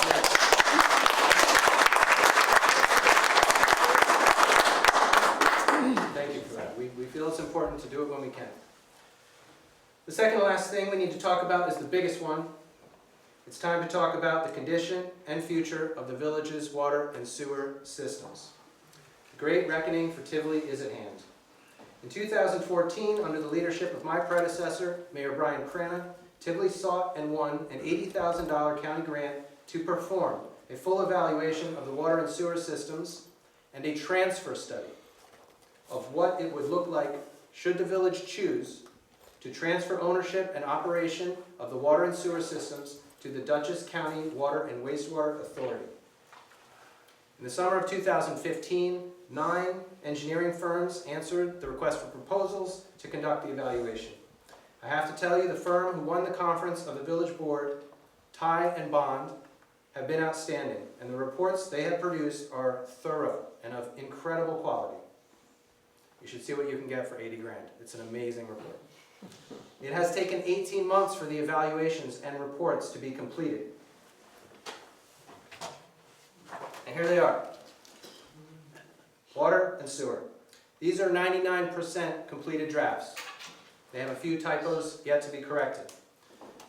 thank you for that. We feel it's important to do it when we can. The second to last thing we need to talk about is the biggest one. It's time to talk about the condition and future of the village's water and sewer systems. The great reckoning for Tivoli is at hand. In 2014, under the leadership of my predecessor, Mayor Brian Crana, Tivoli sought and won an $80,000 county grant to perform a full evaluation of the water and sewer systems and a transfer study of what it would look like should the village choose to transfer ownership and operation of the water and sewer systems to the Dutchess County Water and Wastewater Authority. In the summer of 2015, 9 engineering firms answered the request for proposals to conduct the evaluation. I have to tell you, the firm who won the conference of the village board, Ty and Bond, have been outstanding, and the reports they have produced are thorough and of incredible quality. You should see what you can get for 80 grand. It's an amazing report. It has taken 18 months for the evaluations and reports to be completed. And here they are. Water and sewer. These are 99% completed drafts. They have a few typos yet to be corrected.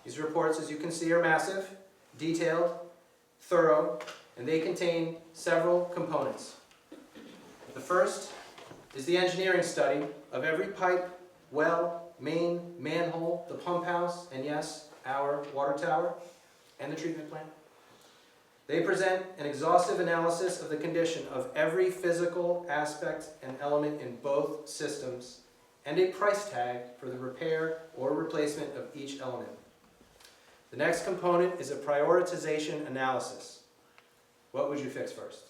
These reports, as you can see, are massive, detailed, thorough, and they contain several components. The first is the engineering study of every pipe, well, main, manhole, the pump house, and yes, our water tower, and the treatment plant. They present an exhaustive analysis of the condition of every physical aspect and element in both systems, and a price tag for the repair or replacement of each element. The next component is a prioritization analysis. What would you fix first?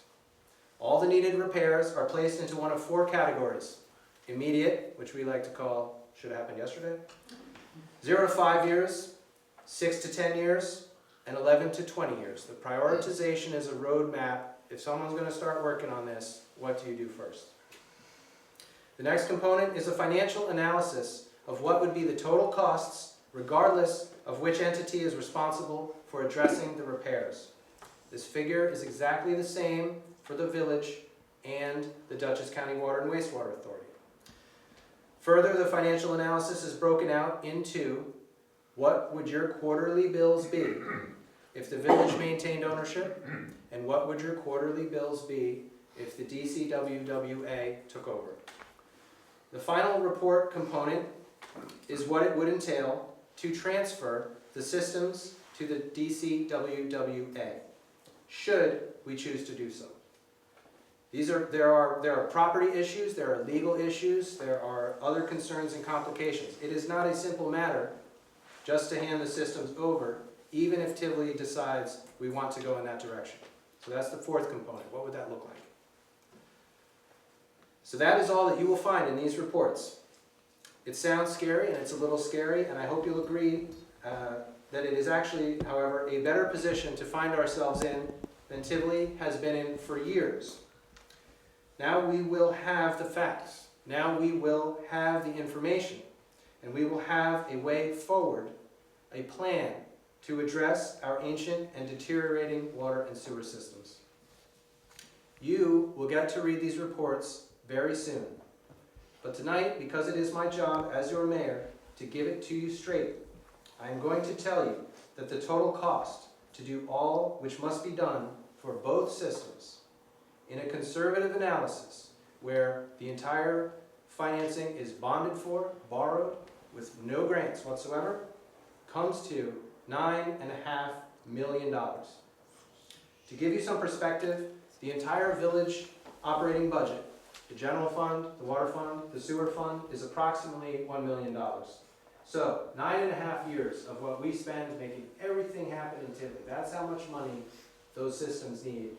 All the needed repairs are placed into one of 4 categories. Immediate, which we like to call should have happened yesterday, 0 to 5 years, 6 to 10 years, and 11 to 20 years. The prioritization is a roadmap. If someone's going to start working on this, what do you do first? The next component is a financial analysis of what would be the total costs, regardless of which entity is responsible for addressing the repairs. This figure is exactly the same for the village and the Dutchess County Water and Wastewater Authority. Further, the financial analysis is broken out into what would your quarterly bills be if the village maintained ownership, and what would your quarterly bills be if the DCWWA took over. The final report component is what it would entail to transfer the systems to the DCWWA, should we choose to do so. There are property issues, there are legal issues, there are other concerns and complications. It is not a simple matter just to hand the systems over, even if Tivoli decides we want to go in that direction. So that's the 4th component. What would that look like? So that is all that you will find in these reports. It sounds scary, and it's a little scary, and I hope you'll agree that it is actually, however, a better position to find ourselves in than Tivoli has been in for years. Now we will have the facts. Now we will have the information. And we will have a way forward, a plan to address our ancient and deteriorating water and sewer systems. You will get to read these reports very soon. But tonight, because it is my job as your mayor to give it to you straight, I am going to tell you that the total cost to do all which must be done for both systems, in a conservative analysis where the entire financing is bonded for, borrowed, with no grants whatsoever, comes to $9.5 million. To give you some perspective, the entire village operating budget The general fund, the water fund, the sewer fund is approximately $1 million. So 9.5 years of what we spend making everything happen in Tivoli. That's how much money those systems need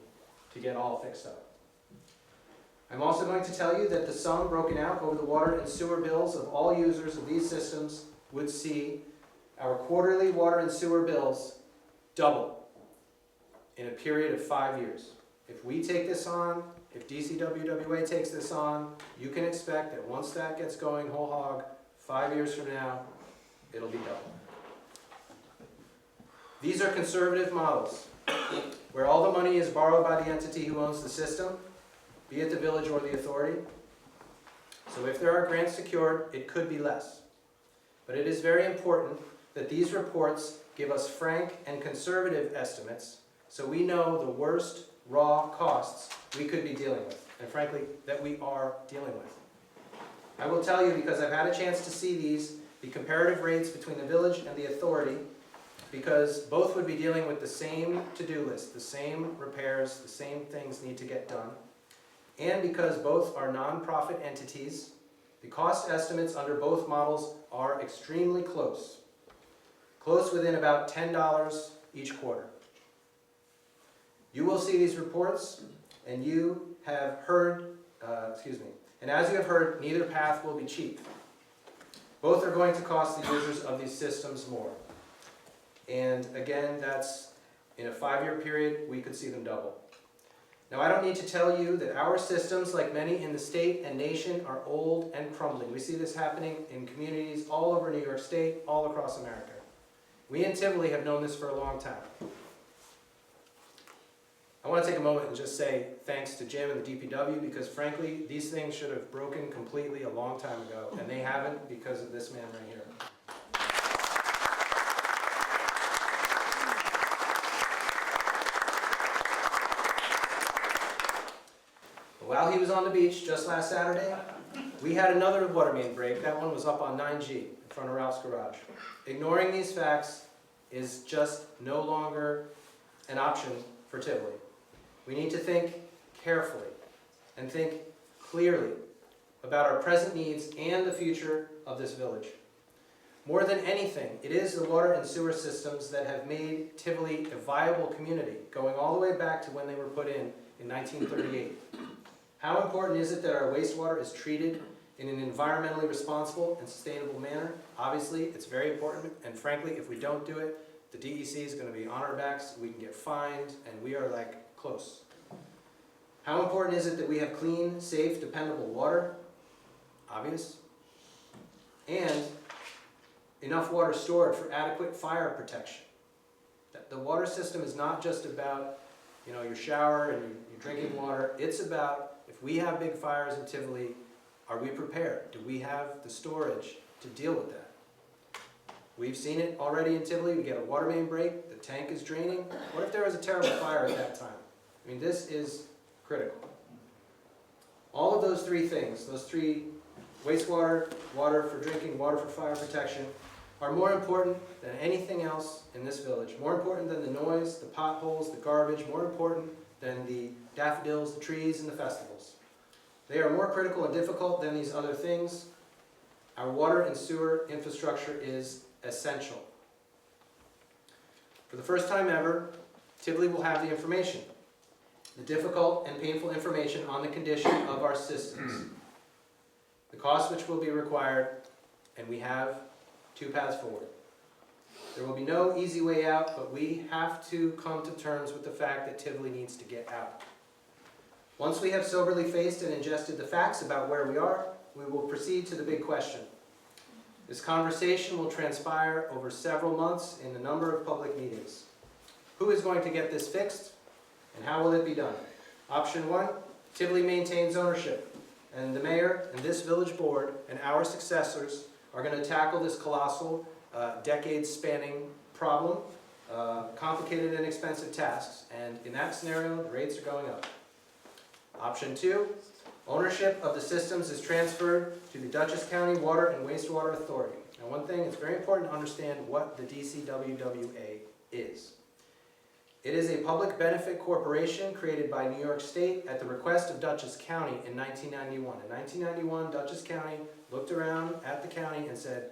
to get all fixed up. I'm also going to tell you that the sum broken out over the water and sewer bills of all users of these systems would see our quarterly water and sewer bills double in a period of 5 years. If we take this on, if DCWWA takes this on, you can expect that once that gets going whole hog, 5 years from now, it'll be double. These are conservative models, where all the money is borrowed by the entity who owns the system, be it the village or the authority. So if there are grants secured, it could be less. But it is very important that these reports give us frank and conservative estimates so we know the worst raw costs we could be dealing with, and frankly, that we are dealing with. I will tell you, because I've had a chance to see these, the comparative rates between the village and the authority, because both would be dealing with the same to-do list, the same repairs, the same things need to get done, and because both are non-profit entities, the cost estimates under both models are extremely close. Close within about $10 each quarter. You will see these reports, and you have heard, and as you have heard, neither path will be cheap. Both are going to cost the users of these systems more. And again, that's in a 5-year period, we could see them double. Now, I don't need to tell you that our systems, like many in the state and nation, are old and crumbling. We see this happening in communities all over New York State, all across America. We in Tivoli have known this for a long time. I want to take a moment and just say thanks to Jim and the DPW, because frankly, these things should have broken completely a long time ago, and they haven't because of this man right here. While he was on the beach just last Saturday, we had another water main break. That one was up on 9G in front of Ralph's Garage. Ignoring these facts is just no longer an option for Tivoli. We need to think carefully and think clearly about our present needs and the future of this village. More than anything, it is the water and sewer systems that have made Tivoli a viable community, going all the way back to when they were put in 1938. How important is it that our wastewater is treated in an environmentally responsible and sustainable manner? Obviously, it's very important, and frankly, if we don't do it, the DEC is going to be on our backs, we can get fined, and we are like close. How important is it that we have clean, safe, dependable water? Obvious. And enough water stored for adequate fire protection. The water system is not just about, your shower and your drinking water. It's about, if we have big fires in Tivoli, are we prepared? Do we have the storage to deal with that? We've seen it already in Tivoli. We get a water main break, the tank is draining. What if there was a terrible fire at that time? I mean, this is critical. All of those three things, those three, wastewater, water for drinking, water for fire protection, are more important than anything else in this village. More important than the noise, the potholes, the garbage, more important than the daffodils, the trees, and the festivals. They are more critical and difficult than these other things. Our water and sewer infrastructure is essential. For the first time ever, Tivoli will have the information, the difficult and painful information on the condition of our systems, the costs which will be required, and we have two paths forward. There will be no easy way out, but we have to come to terms with the fact that Tivoli needs to get out. Once we have soberly faced and ingested the facts about where we are, we will proceed to the big question. This conversation will transpire over several months in a number of public meetings. Who is going to get this fixed, and how will it be done? Option 1, Tivoli maintains ownership, and the mayor and this village board and our successors are going to tackle this colossal, decades-spanning problem, complicated and expensive tasks, and in that scenario, the rates are going up. Option 2, ownership of the systems is transferred to the Dutchess County Water and Wastewater Authority. Now, one thing, it's very important to understand what the DCWWA is. It is a public benefit corporation created by New York State at the request of Dutchess County in 1991. In 1991, Dutchess County looked around at the county and said,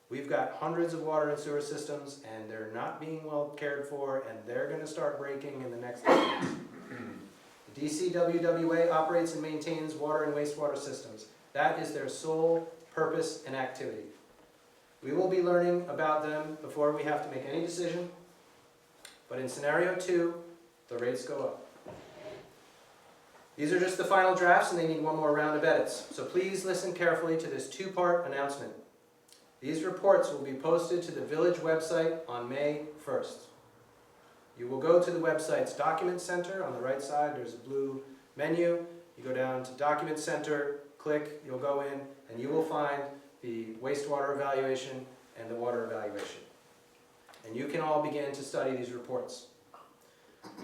we've got hundreds of water and sewer systems and they're not being well cared for and they're going to start breaking in the next decade. The DCWWA operates and maintains water and wastewater systems. That is their sole purpose and activity. We will be learning about them before we have to make any decision, but in scenario 2, the rates go up. These are just the final drafts and they need one more round of edits, so please listen carefully to this 2-part announcement. These reports will be posted to the village website on May 1st. You will go to the website's Document Center. On the right side, there's a blue menu. You go down to Document Center, click, you'll go in, and you will find the wastewater evaluation and the water evaluation. And you can all begin to study these reports.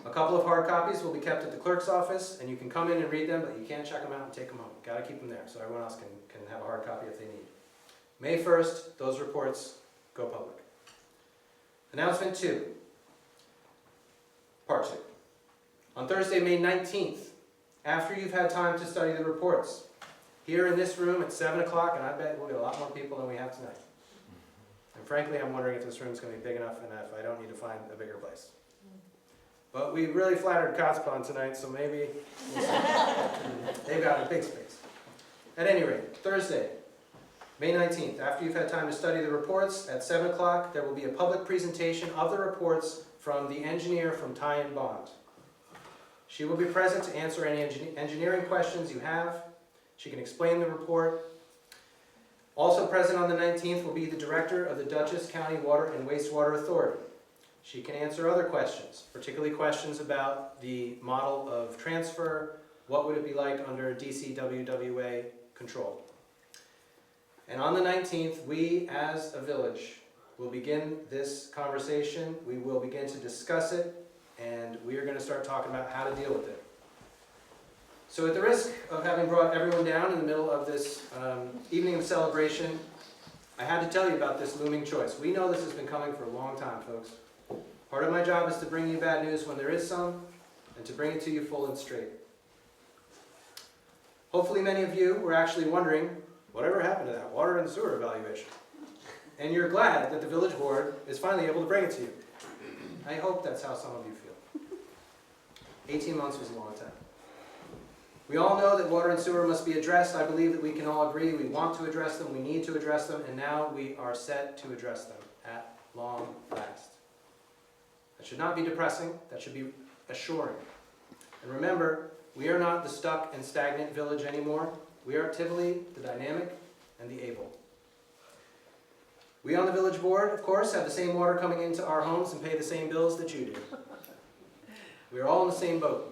A couple of hard copies will be kept at the clerk's office, and you can come in and read them, but you can't check them out and take them home. Got to keep them there so everyone else can have a hard copy if they need. May 1st, those reports go public. Announcement 2. Part 2. On Thursday, May 19th, after you've had time to study the reports, here in this room at 7 o'clock, and I bet we'll get a lot more people than we have tonight. And frankly, I'm wondering if this room's going to be big enough and if I don't need to find a bigger place. But we really flattered Cotspon tonight, so maybe we'll see. They've got a big space. At any rate, Thursday, May 19th, after you've had time to study the reports, at 7 o'clock, there will be a public presentation of the reports from the engineer from Ty and Bond. She will be present to answer any engineering questions you have. She can explain the report. Also present on the 19th will be the director of the Dutchess County Water and Wastewater Authority. She can answer other questions, particularly questions about the model of transfer, what would it be like under DCWWA control. And on the 19th, we as a village will begin this conversation. We will begin to discuss it, and we are going to start talking about how to deal with it. So at the risk of having brought everyone down in the middle of this evening of celebration, I had to tell you about this looming choice. We know this has been coming for a long time, folks. Part of my job is to bring you bad news when there is some, and to bring it to you full and straight. Hopefully many of you were actually wondering, whatever happened to that water and sewer evaluation? And you're glad that the village board is finally able to bring it to you. I hope that's how some of you feel. 18 months was a long time. We all know that water and sewer must be addressed. I believe that we can all agree we want to address them, we need to address them, and now we are set to address them at long last. That should not be depressing, that should be assuring. And remember, we are not the stuck and stagnant village anymore. We are Tivoli, the dynamic and the able. We on the village board, of course, have the same water coming into our homes and pay the same bills that you do. We are all in the same boat.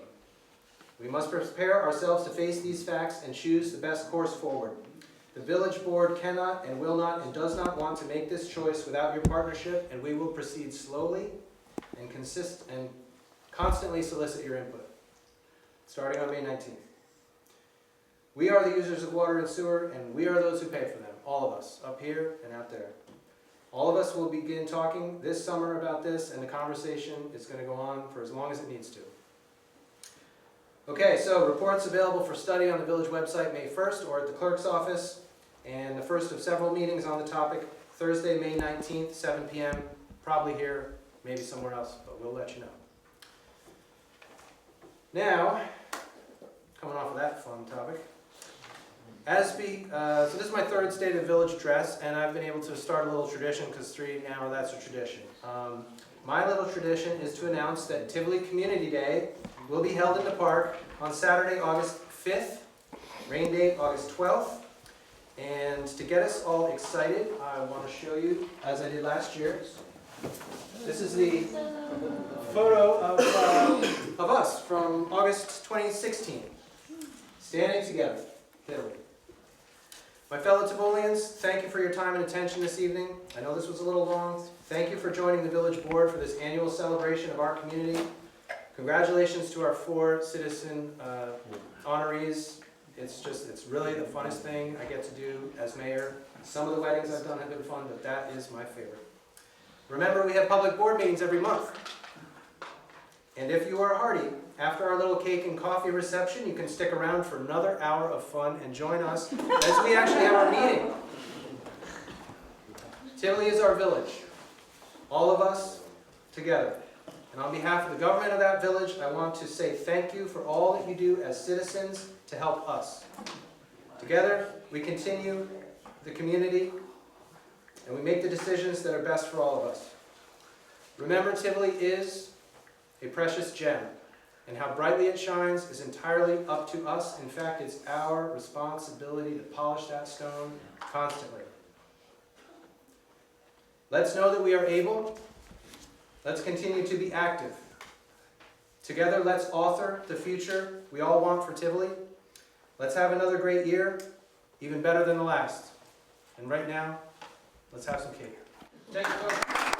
We must prepare ourselves to face these facts and choose the best course forward. The village board cannot and will not and does not want to make this choice without your partnership, and we will proceed slowly and constantly solicit your input, starting on May 19th. We are the users of water and sewer, and we are those who pay for them, all of us, up here and out there. All of us will begin talking this summer about this, and the conversation is going to go on for as long as it needs to. Okay, so reports available for study on the village website May 1st or at the clerk's office, and the first of several meetings on the topic, Thursday, May 19th, 7 p.m., probably here, maybe somewhere else, but we'll let you know. Now, coming off of that fun topic, so this is my third State of the Village address, and I've been able to start a little tradition, because that's a tradition. My little tradition is to announce that Tivoli Community Day will be held in the park on Saturday, August 5th, rain date August 12th. And to get us all excited, I want to show you, as I did last year, this is the photo of us from August 2016, standing together, Tivoli. My fellow Tivolians, thank you for your time and attention this evening. I know this was a little long. Thank you for joining the village board for this annual celebration of our community. Congratulations to our 4 citizen honorees. It's really the funnest thing I get to do as mayor. Some of the weddings I've done have been fun, but that is my favorite. Remember, we have public board meetings every month. And if you are hardy, after our little cake and coffee reception, you can stick around for another hour of fun and join us as we actually have our meeting. Tivoli is our village, all of us together. And on behalf of the government of that village, I want to say thank you for all that you do as citizens to help us. Together, we continue the community and we make the decisions that are best for all of us. Remember, Tivoli is a precious gem, and how brightly it shines is entirely up to us. In fact, it's our responsibility to polish that stone constantly. Let's know that we are able. Let's continue to be active. Together, let's author the future we all want for Tivoli. Let's have another great year, even better than the last. And right now, let's have some cake. Thank you, folks.